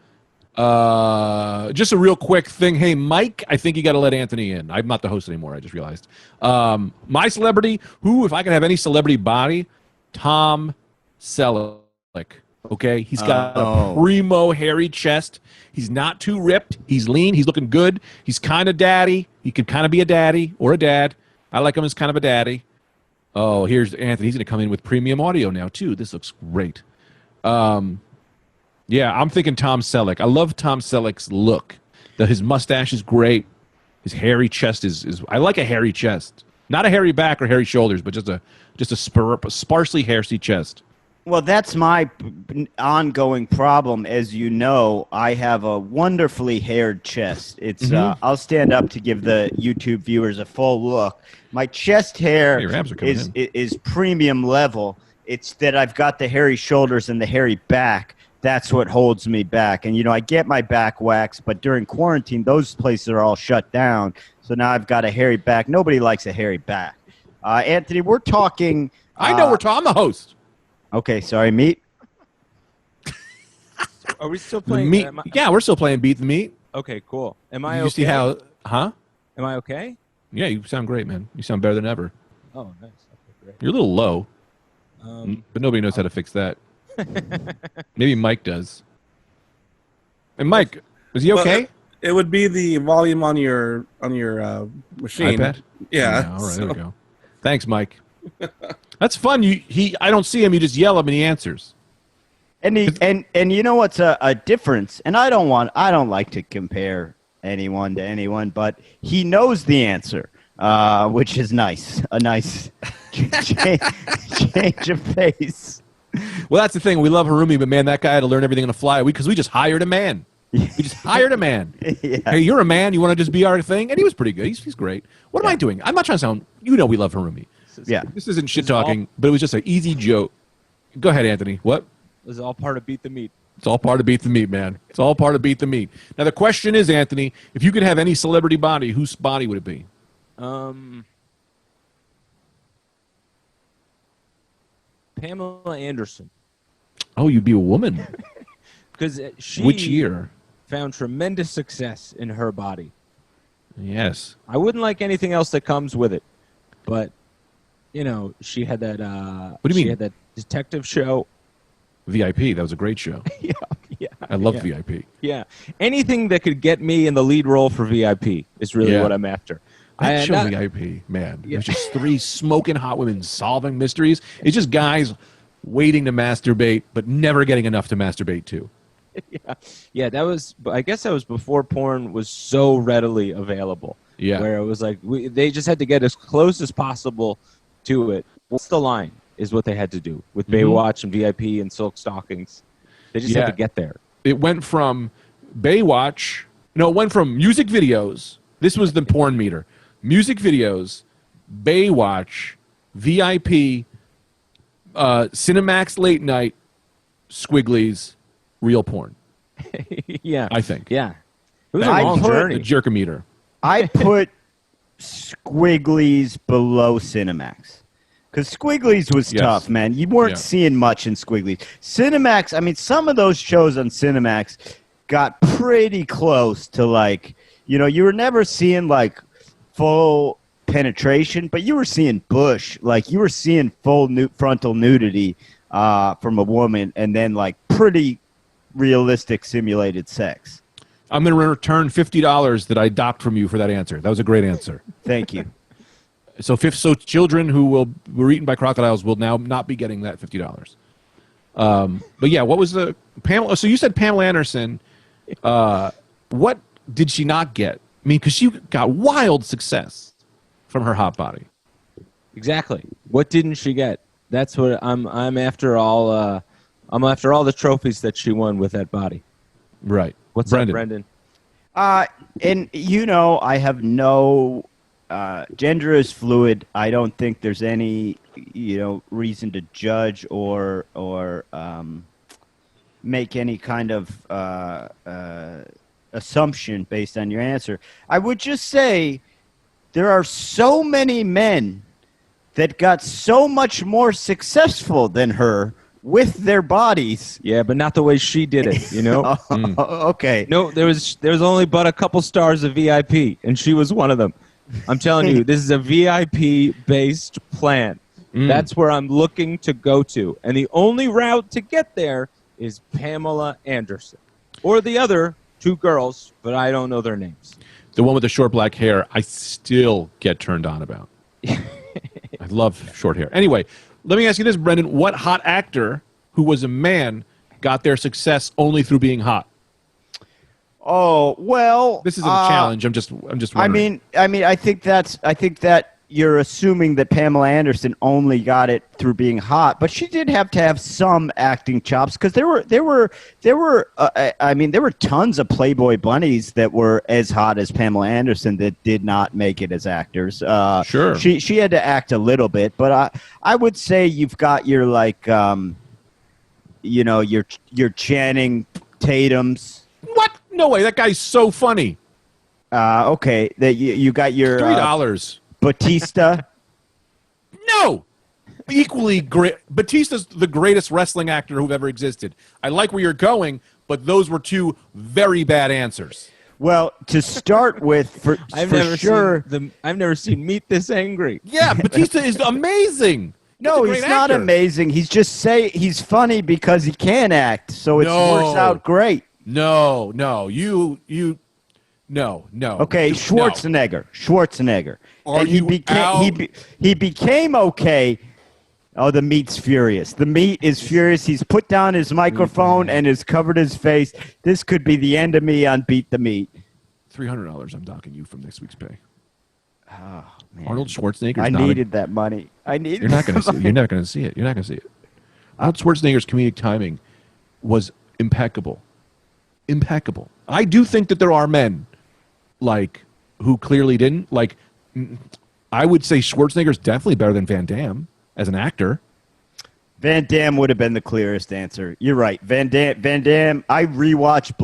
a real quick thing. Hey, Mike, I think you got to let Anthony in. I'm not the host anymore. I just realized. My celebrity, if I could have any celebrity body, Tom Selleck. Okay, he's got a primo hairy chest. He's not too ripped. He's lean. He's looking good. He's kind of daddy. He could kind of be a daddy or a dad. I like him as kind of a daddy. Oh, here's Anthony. He's going to come in with premium audio now too. This looks great. Yeah, I'm thinking Tom Selleck. I love Tom Selleck's look. His mustache is great. His hairy chest is. I like a hairy chest, not a hairy back or hairy shoulders, but just a sparsely hairy chest. Well, that's my ongoing problem. As you know, I have a wonderfully haired chest. It's I'll stand up to give the YouTube viewers a full look. My chest hair is premium level. It's that I've got the hairy shoulders and the hairy back. That's what holds me back. And, you know, I get my back waxed, but during quarantine, those places are all shut down. So now I've got a hairy back. Nobody likes a hairy back. Anthony, we're talking. I know we're talking. I'm the host. Okay, sorry, Meat. Are we still playing? Meat? Yeah, we're still playing Beat the Meat. Okay, cool. Am I okay? You see how, huh? Am I okay? Yeah, you sound great, man. You sound better than ever. Oh, nice. Okay, great. You're a little low, but nobody knows how to fix that. Maybe Mike does. And Mike, is he okay? Well, it would be the volume on your machine. iPad? Yeah. All right, there we go. Thanks, Mike. That's fun. I don't see him. You just yell him and he answers. And you know what's a difference? And I don't like to compare anyone to anyone, but he knows the answer, which is nice. A nice change of pace. Well, that's the thing. We love Harumi, but man, that guy had to learn everything on the fly. Because we just hired a man. We just hired a man. Yeah. Hey, you're a man. You want to just be our thing? And he was pretty good. He's great. What am I doing? I'm not trying to sound. You know, we love Harumi. Yeah. This isn't shit talking, but it was just an easy joke. Go ahead, Anthony. What? This is all part of Beat the Meat. It's all part of Beat the Meat, man. It's all part of Beat the Meat. Now the question is, Anthony, if you could have any celebrity body, whose body would it be? Pamela Anderson. Oh, you'd be a woman. Because she Which year? Found tremendous success in her body. Yes. I wouldn't like anything else that comes with it. But, you know, she had that what do you mean? She had that detective show. VIP. That was a great show. Yeah. I love VIP. Yeah. Anything that could get me in the lead role for VIP is really what I'm after. That show VIP, man. It's just three smoking hot women solving mysteries. It's just guys waiting to masturbate, but never getting enough to masturbate to. Yeah, that was. I guess that was before porn was so readily available. Yeah, where it was like they just had to get as close as possible to it. What's the line? Is what they had to do with Baywatch and VIP and Silk Stockings. They just had to get there. It went from Baywatch. No, it went from music videos. This was the porn meter. Music videos, Baywatch, VIP, Cinemax Late Night, Squigglies, real porn. Yeah. I think. Yeah. It was a long journey. The Jerkometer. I put Squigglies below Cinemax. Because Squigglies was tough, man. You weren't seeing much in Squigglies. Cinemax, I mean, some of those shows on Cinemax got pretty close to, like, you know, you were never seeing, like, full penetration, but you were seeing bush. Like, you were seeing full frontal nudity from a woman and then, like, pretty realistic simulated sex. I'm going to return $50 that I docked from you for that answer. That was a great answer. Thank you. So children who were eaten by crocodiles will now not be getting that $50. But yeah, what was the Pamela? So you said Pamela Anderson. What did she not get? I mean, because she got wild success from her hot body. Exactly. What didn't she get? That's what I'm after. I'm after all the trophies that she won with that body. Right. What's up, Brendan? And you know, I have no gender is fluid. I don't think there's any, you know, reason to judge or make any kind of assumption based on your answer. I would just say there are so many men that got so much more successful than her with their bodies. Yeah, but not the way she did it, you know? Okay. No, there was only but a couple stars of VIP, and she was one of them. I'm telling you, this is a VIP-based plan. That's where I'm looking to go to. And the only route to get there is Pamela Anderson. Or the other two girls, but I don't know their names. The one with the short black hair, I still get turned on about. I love short hair. Anyway, let me ask you this, Brendan. What hot actor who was a man got their success only through being hot? Oh, well, this isn't a challenge. I'm just wondering. I think that you're assuming that Pamela Anderson only got it through being hot, but she did have to have some acting chops, because there were tons of Playboy bunnies that were as hot as Pamela Anderson that did not make it as actors. Sure, she had to act a little bit, but I would say you've got your your Channing Tatums. What? No way! That guy's so funny. Okay, that you got your $3. Batista. No, equally great. Batista's the greatest wrestling actor who ever existed. I like where you're going, but those were two very bad answers. Well, to start with, I've never seen Meet This Angry. Yeah, Batista is amazing. No, he's not amazing. He's just he's funny because he can act, so it works out great. No. Okay, Schwarzenegger. Are and he became okay. Oh, the meat's furious. The meat is furious. He's put down his microphone and has covered his face. This could be the end of me on Beat the Meat. $300 I'm docking you from next week's pay. Oh, man. Arnold Schwarzenegger. I needed that money. You're not going to see it. You're not going to see it. You're not going to see it. Arnold Schwarzenegger's comedic timing was impeccable. Impeccable. I do think that there are men who clearly didn't. I would say Schwarzenegger's definitely better than Van Damme as an actor. Van Damme would have been the clearest answer. You're right. Van Damme. I rewatched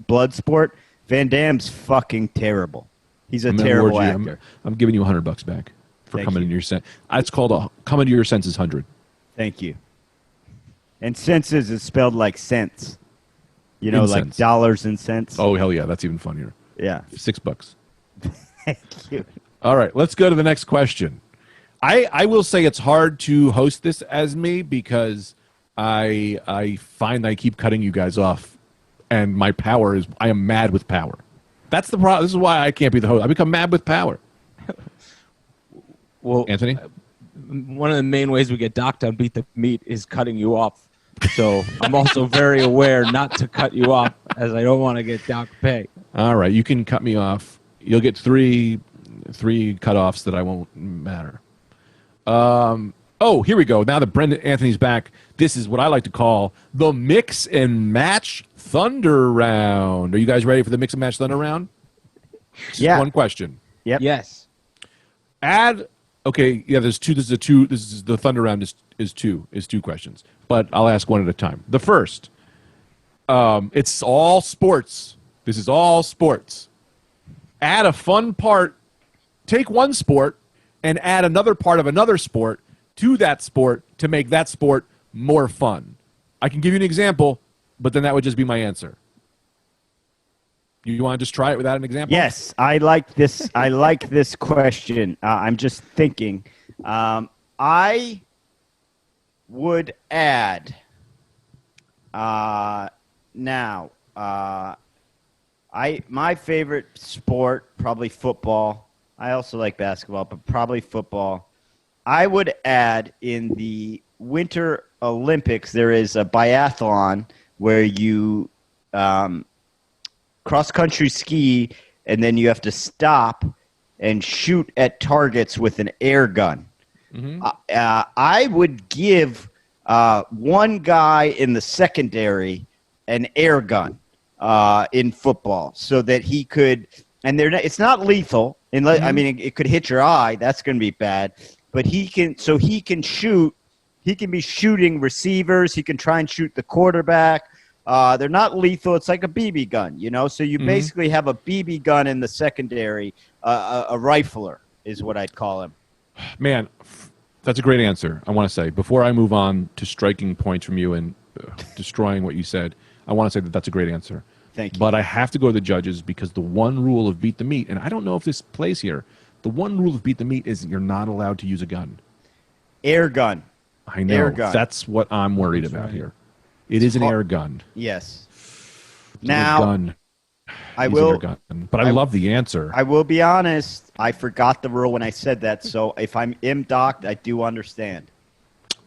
Bloodsport. Van Damme's fucking terrible. He's a terrible actor. I'm giving you $100 back for coming to your sense. It's called coming to your senses 100. Thank you. And senses is spelled like cents. Like cents. dollars and cents. Oh, hell yeah. That's even funnier. Yeah. $6. Thank you. All right. Let's go to the next question. I will say it's hard to host this as me because I find I keep cutting you guys off, and my power is I am mad with power. That's the problem. This is why I can't be the host. I become mad with power. Well, Anthony? One of the main ways we get docked on Beat the Meat is cutting you off. So I'm also very aware not to cut you off, as I don't want to get docked pay. All right, you can cut me off. You'll get three cutoffs that I won't matter. Here we go. Now that Brendan Anthony's back, this is what I like to call the Mix and Match Thunder Round. Are you guys ready for the Mix and Match Thunder Round? Yeah. One question. Yep. Yes. Okay, yeah, there's two. This is the Thunder Round is two questions. But I'll ask one at a time. The first, it's all sports. This is all sports. Add a fun part. Take one sport and add another part of another sport to that sport to make that sport more fun. I can give you an example, but then that would just be my answer. You want to just try it without an example? Yes, I like this. I like this question. I'm just thinking. I would add. My favorite sport, probably football. I also like basketball, but probably football. I would add in the Winter Olympics, there is a biathlon where you cross-country ski, and then you have to stop and shoot at targets with an air gun. Mm-hmm. I would give one guy in the secondary an air gun in football so that he could – and it's not lethal. Mm-hmm. I mean, it could hit your eye. That's going to be bad. But he can shoot. He can be shooting receivers. He can try and shoot the quarterback. They're not lethal. It's like a BB gun, So you basically have a BB gun in the secondary. A rifler is what I'd call him. Man, that's a great answer. I want to say, before I move on to striking points from you and destroying what you said, I want to say that that's a great answer. Thank you. But I have to go to the judges because the one rule of Beat the Meat, and I don't know if this plays here, the one rule of Beat the Meat is you're not allowed to use a gun. Air gun. I know. Air gun. That's what I'm worried about here. It is an air gun. Yes. It's Now, a gun. I It's an will. air gun. But I love the answer. I will be honest. I forgot the rule when I said that. So if I'm docked, I do understand.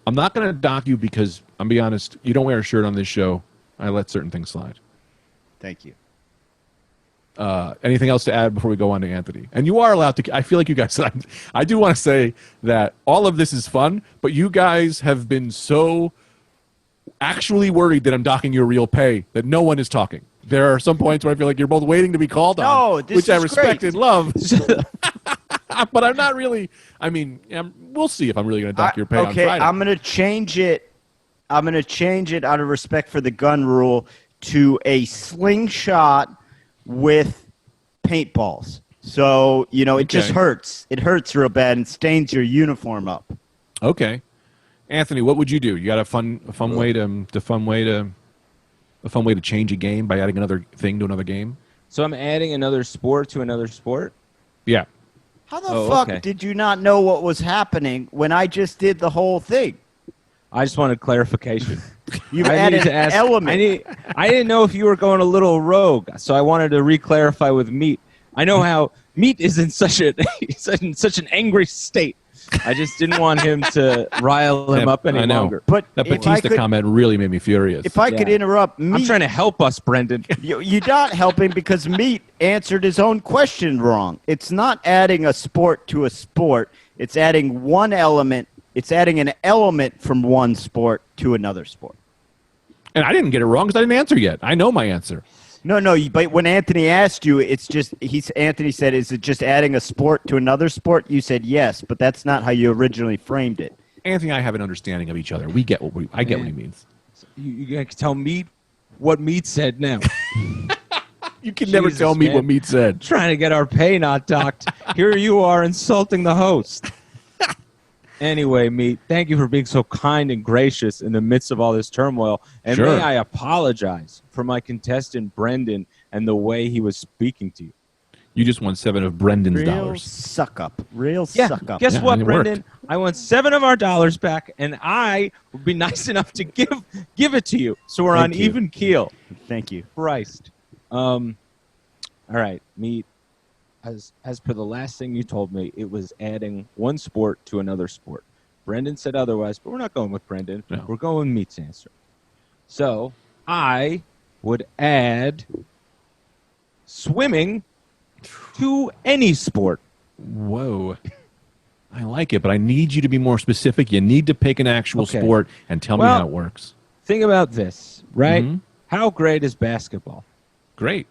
I'm not going to dock you because, I'm be honest, you don't wear a shirt on this show. I let certain things slide. Thank you. Anything else to add before we go on to Anthony? And you are allowed to. I feel like you guys. I do want to say that all of this is fun, but you guys have been so actually worried that I'm docking your real pay that no one is talking. There are some points where I feel like you're both waiting to be called on, which I respect and love. But I'm not really. I mean, we'll see if I'm really going to dock your pay on Friday. I'm going to change it. I'm going to change it out of respect for the gun rule to a slingshot with paintballs. So, it just hurts. It hurts real bad and stains your uniform up. Okay. Anthony, what would you do? You got a fun way to change a game by adding another thing to another game? So I'm adding another sport to another sport? Yeah. How the fuck did you not know what was happening when I just did the whole thing? I just wanted clarification. You added an element. I didn't know if you were going a little rogue, so I wanted to re-clarify with Meat. I know how Meat is in such an angry state. I just didn't want him to rile him up any longer. But that Batista comment really made me furious. If I could interrupt, Meat, I'm trying to help us, Brendan. You're not helping because Meat answered his own question wrong. It's not adding a sport to a sport. It's adding one element. It's adding an element from one sport to another sport. And I didn't get it wrong because I didn't answer yet. I know my answer. No, but when Anthony asked you, Anthony said, is it just adding a sport to another sport? You said yes, but that's not how you originally framed it. Anthony and I have an understanding of each other. I get what he means. You can tell Meat what Meat said now. You can never tell me what Meat said. Trying to get our pay not docked. Here you are insulting the host. Anyway, Meat, thank you for being so kind and gracious in the midst of all this turmoil. And may I apologize for my contestant, Brendan, and the way he was speaking to you. You just won 7 of Brendan's dollars. Suck up. Suck up. Guess what, Brendan? I want 7 of our dollars back, and I would be nice enough to give it to you. So we're on even keel. Thank you. Christ. All right, Meat. As per the last thing you told me, it was adding one sport to another sport. Brendan said otherwise, but we're not going with Brendan. No. We're going with Meat's answer. So I would add swimming to any sport. Whoa. I like it, but I need you to be more specific. You need to pick an actual sport and tell me how it works. Think about this, right? Mm-hmm. How great is basketball? Great.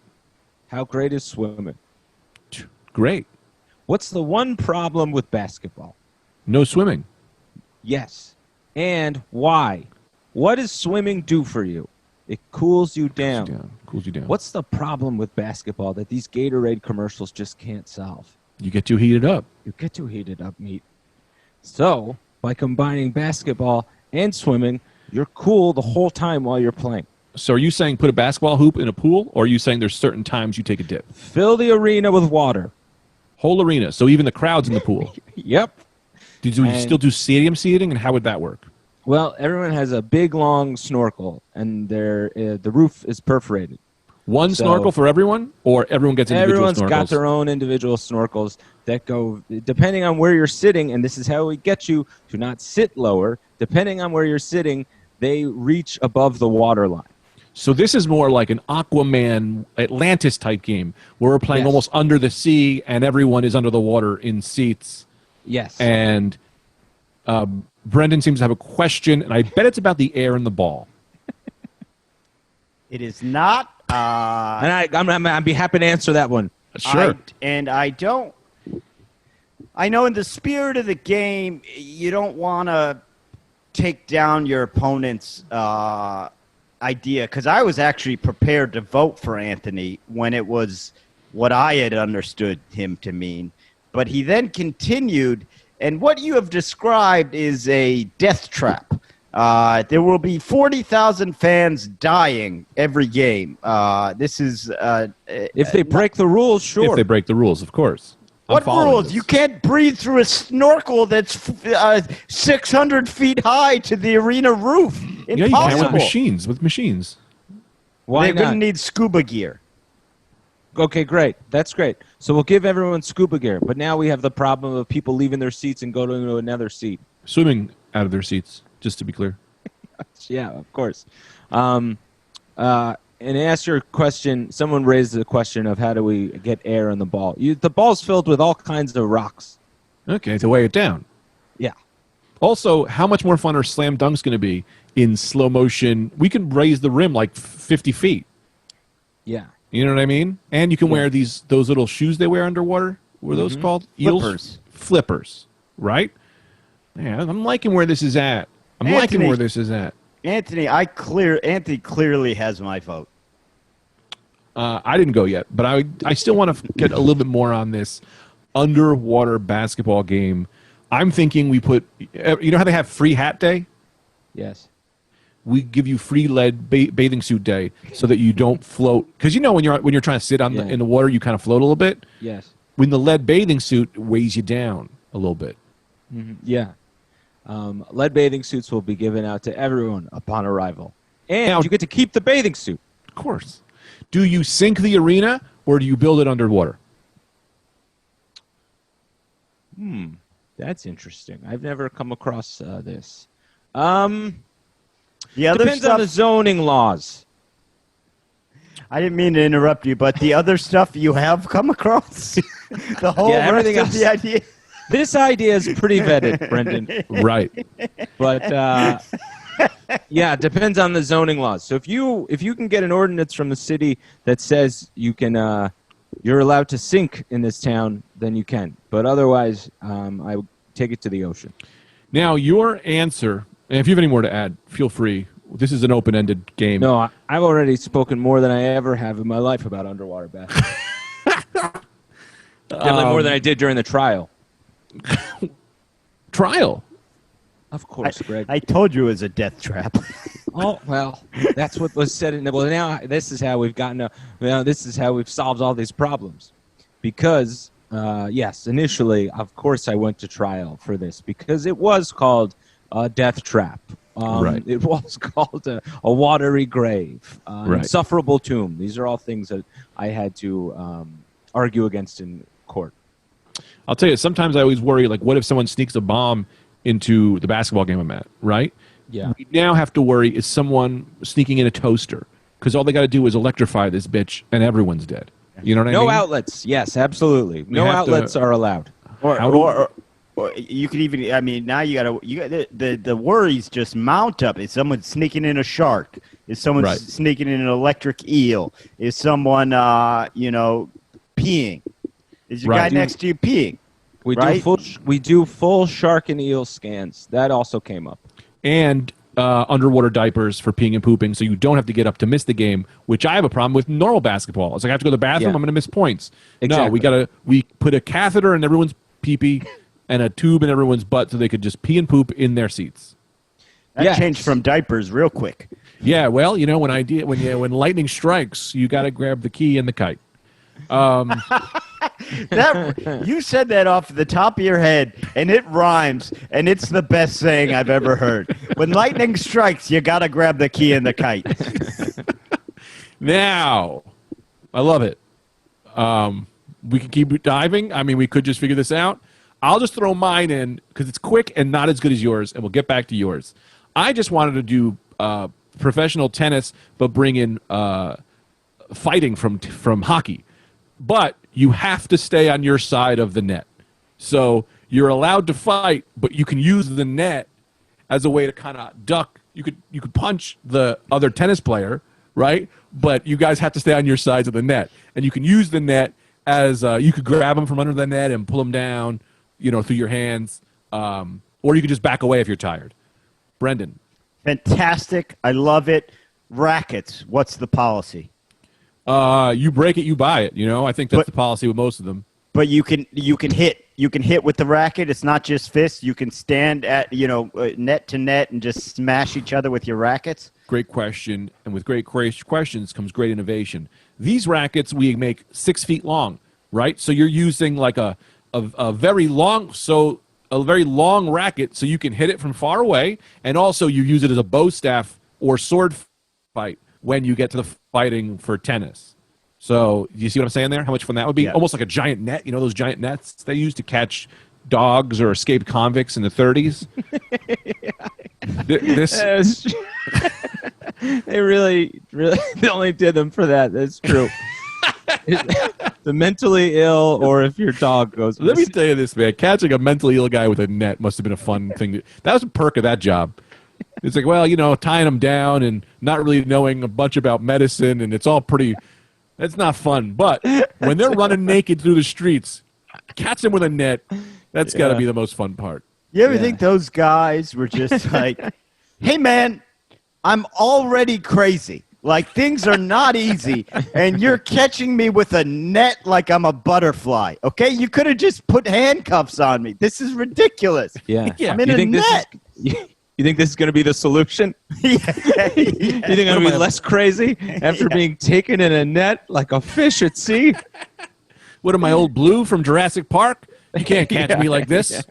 How great is swimming? Great. What's the one problem with basketball? No swimming. Yes. And why? What does swimming do for you? It cools you down. Cools you down. What's the problem with basketball that these Gatorade commercials just can't solve? You get too heated up. You get too heated up, Meat. So, by combining basketball and swimming, you're cool the whole time while you're playing. So are you saying put a basketball hoop in a pool, or are you saying there's certain times you take a dip? Fill the arena with water. Whole arena, so even the crowd's in the pool. Yep. Do you still do stadium seating, and how would that work? Well, everyone has a big, long snorkel, and the roof is perforated. One snorkel for everyone, or everyone gets individual snorkels? Everyone's got their own individual snorkels that go, depending on where you're sitting, and this is how we get you to not sit lower. Depending on where you're sitting, they reach above the water line. So this is more like an Aquaman Atlantis type game where we're playing almost under the sea and everyone is under the water in seats. Yes. And Brendan seems to have a question, and I bet it's about the air and the ball. It is not. And I'd be happy to answer that one. Sure. I know in the spirit of the game, you don't want to take down your opponent's idea, because I was actually prepared to vote for Anthony when it was what I had understood him to mean. But he then continued, and what you have described is a death trap. There will be 40,000 fans dying every game. This is if they break the rules, sure. If they break the rules, of course. What rules? You can't breathe through a snorkel that's 600 feet high to the arena roof. Yeah, you can with machines. With machines. Why they not? wouldn't need scuba gear. Okay, great. That's great. So we'll give everyone scuba gear, but now we have the problem of people leaving their seats and going to another seat. Swimming out of their seats, just to be clear. Yeah, of course. And to ask your question, someone raised the question of how do we get air in the ball. The ball's filled with all kinds of rocks. Okay, to weigh it down. Yeah. Also, how much more fun are slam dunks going to be in slow motion? We can raise the rim like 50 feet. Yeah. You know what I mean? And you can wear those little shoes they wear underwater. What are those called? Flippers. Flippers, right? Yeah, I'm liking where this is at. Anthony clearly has my vote. I didn't go yet, but I still want to get a little bit more on this underwater basketball game. I'm thinking we put, you know how they have free hat day? Yes. We give you free lead bathing suit day so that you don't float. Because you know when you're trying to sit in the water, you kind of float a little bit. Yes. When the lead bathing suit weighs you down a little bit. Mm-hmm. Yeah. Lead bathing suits will be given out to everyone upon arrival. And now, you get to keep the bathing suit. Of course. Do you sink the arena or do you build it underwater? That's interesting. I've never come across this. The other Depends stuff, on the zoning laws. I didn't mean to interrupt you, but the other stuff you have come across, the whole everything rest of the idea. This idea is pretty vetted, Brendan. Right. But yeah, it depends on the zoning laws. So if you can get an ordinance from the city that says you're allowed to sink in this town, then you can. But otherwise, I would take it to the ocean. Now, your answer, and if you have any more to add, feel free. This is an open-ended game. No, I've already spoken more than I ever have in my life about underwater basketball. Definitely more than I did during the trial. Trial? Of course, Greg. I told you it was a death trap. Oh, well, that's what was said. Well, now this is how we've gotten this is how we've solved all these problems. Because, yes, initially, of course, I went to trial for this because it was called a death trap. Right. It was called a watery grave, insufferable tomb. These are all things that I had to argue against in court. I'll tell you, sometimes I always worry, like, what if someone sneaks a bomb into the basketball game I'm at, right? Yeah. We now have to worry, is someone sneaking in a toaster? Because all they got to do is electrify this bitch, and everyone's dead. You know what I mean? No outlets. Yes, absolutely. No outlets are allowed. Or you could even, I mean, now you got the worries just mount up. Is someone sneaking in a shark? Is someone sneaking in an electric eel? Is someone, peeing? Is your guy next to you peeing? We do full shark and eel scans. That also came up. And underwater diapers for peeing and pooping, so you don't have to get up to miss the game, which I have a problem with normal basketball. It's like I have to go to the bathroom, I'm going to miss points. Exactly. No, we put a catheter in everyone's pee-pee and a tube in everyone's butt so they could just pee and poop in their seats. That changed from diapers real quick. Yeah, well, when lightning strikes, you got to grab the key and the kite. You said that off the top of your head, and it rhymes, and it's the best saying I've ever heard. When lightning strikes, you got to grab the key and the kite. Now, I love it. We can keep diving. I mean, we could just figure this out. I'll just throw mine in because it's quick and not as good as yours, and we'll get back to yours. I just wanted to do professional tennis, but bring in fighting from hockey. But you have to stay on your side of the net. So you're allowed to fight, but you can use the net as a way to kind of duck. You could punch the other tennis player, right? But you guys have to stay on your sides of the net. And you can use the net as you could grab them from under the net and pull them down, through your hands. Or you could just back away if you're tired. Brendan. Fantastic. I love it. Rackets. What's the policy? You break it, you buy it. I think that's the policy with most of them. But you can hit. You can hit with the racket. It's not just fists. You can stand at net to net and just smash each other with your rackets. Great question, and with great questions comes great innovation. These rackets we make 6 feet long, right? So you're using like a very long. So a very long racket so you can hit it from far away, and also you use it as a bow staff or sword fight when you get to the fighting for tennis. So you see what I'm saying there? How much fun that would be? Yeah. Almost like a giant net. You know those giant nets they used to catch dogs or escaped convicts in the 30s? This They really they only did them for that. That's true. The mentally ill, or if your dog goes. Let me tell you this, man. Catching a mentally ill guy with a net must have been a fun thing. That was a perk of that job. It's like, well, tying them down and not really knowing a bunch about medicine, and it's all pretty. That's not fun. But when they're running naked through the streets, catch them with a net. That's got to be the most fun part. You ever think those guys were just like, hey, man, I'm already crazy. Like, things are not easy, and you're catching me with a net like I'm a butterfly, okay? You could have just put handcuffs on me. This is ridiculous. Yeah. I'm in a net. You think this is going to be the solution? You think I'm going to be less crazy after being taken in a net like a fish at sea? What am I, old Blue from Jurassic Park? You can't catch me like this.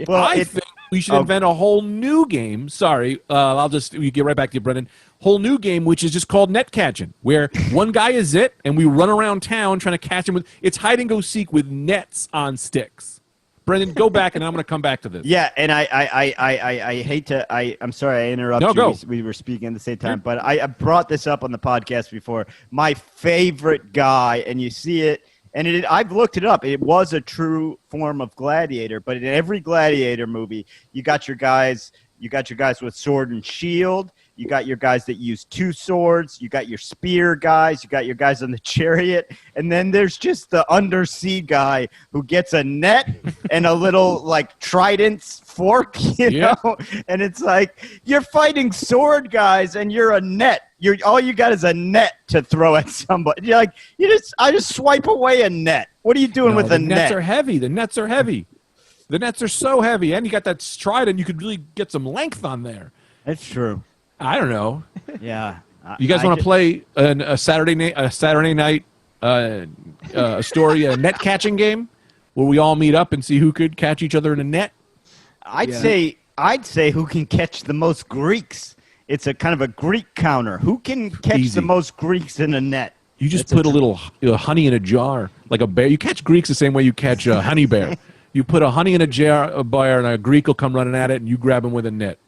Well, I think we should invent a whole new game. Sorry, you get right back to you, Brendan. Whole new game, which is just called net catching, where one guy is it, and we run around town trying to catch him with. It's hide and go seek with nets on sticks. Brendan, go back, and I'm going to come back to this. Yeah, and I hate to. I'm sorry I interrupted you. Go. We were speaking at the same time, but I brought this up on the podcast before. My favorite guy, and you see it. And I've looked it up. It was a true form of gladiator, but in every gladiator movie, you got your guys with sword and shield. You got your guys that use two swords. You got your spear guys. You got your guys on the chariot. And then there's just the undersea guy who gets a net and a little, like, trident fork, you know? And it's like, you're fighting sword guys and you're a net. All you got is a net to throw at somebody. You're like, I just swipe away a net. What are you doing with a net? The nets are heavy. The nets are heavy. The nets are so heavy. And you got that trident. You could really get some length on there. That's true. I don't know. Yeah. You guys want to play a Saturday night story, a net catching game where we all meet up and see who could catch each other in a net? I'd say who can catch the most Greeks. It's a kind of a Greek counter. Who can catch the most Greeks in a net? You just put a little honey in a jar, like a bear. You catch Greeks the same way you catch a honey bear. You put a honey in a jar, a bear, and a Greek will come running at it, and you grab him with a net.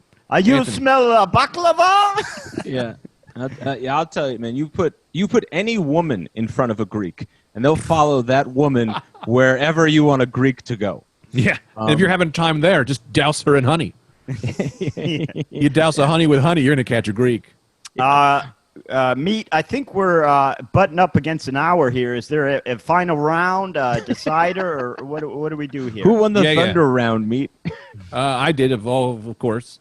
You smell baklava? Yeah. I'll tell you, man. You put any woman in front of a Greek, and they'll follow that woman wherever you want a Greek to go. Yeah. And if you're having time there, just douse her in honey. You douse a honey with honey, you're going to catch a Greek. Meat, I think we're butting up against an hour here. Is there a final round, decider, or what do we do here? Who won the Thunder round, Meat? I did, of course.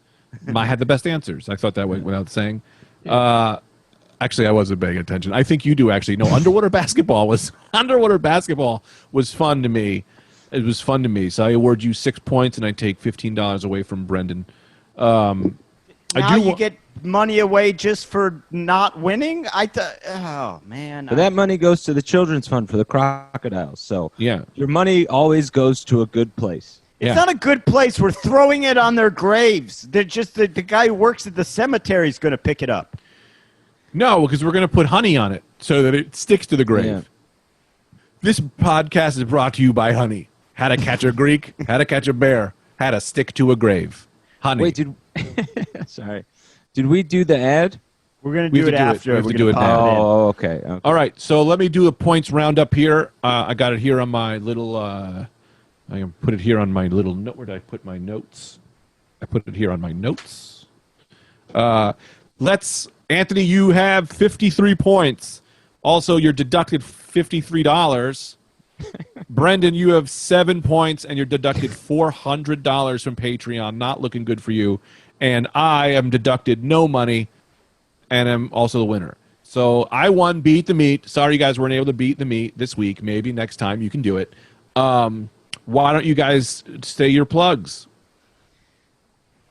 I had the best answers. I thought that way without saying. Actually, I wasn't paying attention. I think you do, actually. No, underwater basketball was fun to me. It was fun to me. So I award you 6 points, and I take $15 away from Brendan. You get money away just for not winning? Oh, man. But that money goes to the Children's Fund for the crocodiles. So your money always goes to a good place. It's not a good place. We're throwing it on their graves. They're just the guy who works at the cemetery is going to pick it up. No, because we're going to put honey on it so that it sticks to the grave. Yeah. This podcast is brought to you by honey. How to catch a Greek, how to catch a bear, how to stick to a grave. Honey. Wait, sorry. Did we do the ad? We're going to do it after. We have to do it now. Oh, okay. All right, so let me do the points roundup here. I got it here on my little... I can put it here on my little note. Where did I put my notes? I put it here on my notes. Anthony, you have 53 points. Also, you're deducted $53. Brendan, you have 7 points, and you're deducted $400 from Patreon. Not looking good for you. And I am deducted no money, and I'm also the winner. So I won Beat the Meat. Sorry you guys weren't able to beat the meat this week. Maybe next time you can do it. Why don't you guys say your plugs?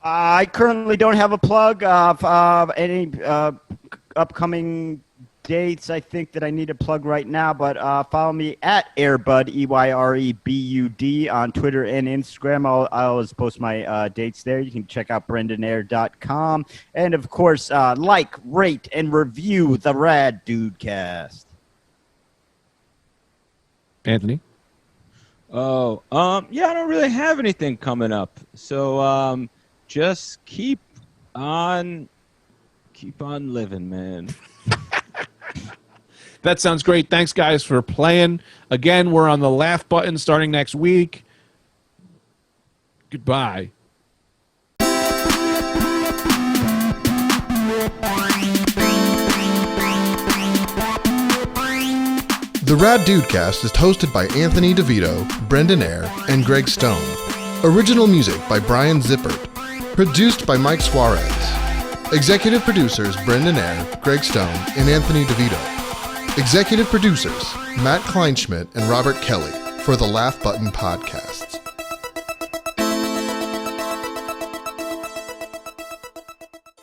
I currently don't have a plug of any upcoming dates I think that I need to plug right now, but follow me at Airbud, EYREBUD, on Twitter and Instagram. I'll always post my dates there. You can check out BrendanAir.com. And, of course, like, rate, and review the Rad Dudecast. Anthony? Oh, yeah, I don't really have anything coming up. So just keep on living, man. That sounds great. Thanks, guys, for playing. Again, we're on the laugh button starting next week. Goodbye. The Rad Dudecast is hosted by Anthony DeVito, Brendan Air, and Greg Stone. Original music by Brian Zippert. Produced by Mike Suarez. Executive producers Brendan Air, Greg Stone, and Anthony DeVito. Executive producers Matt Kleinschmidt and Robert Kelly for the Laugh Button Podcast.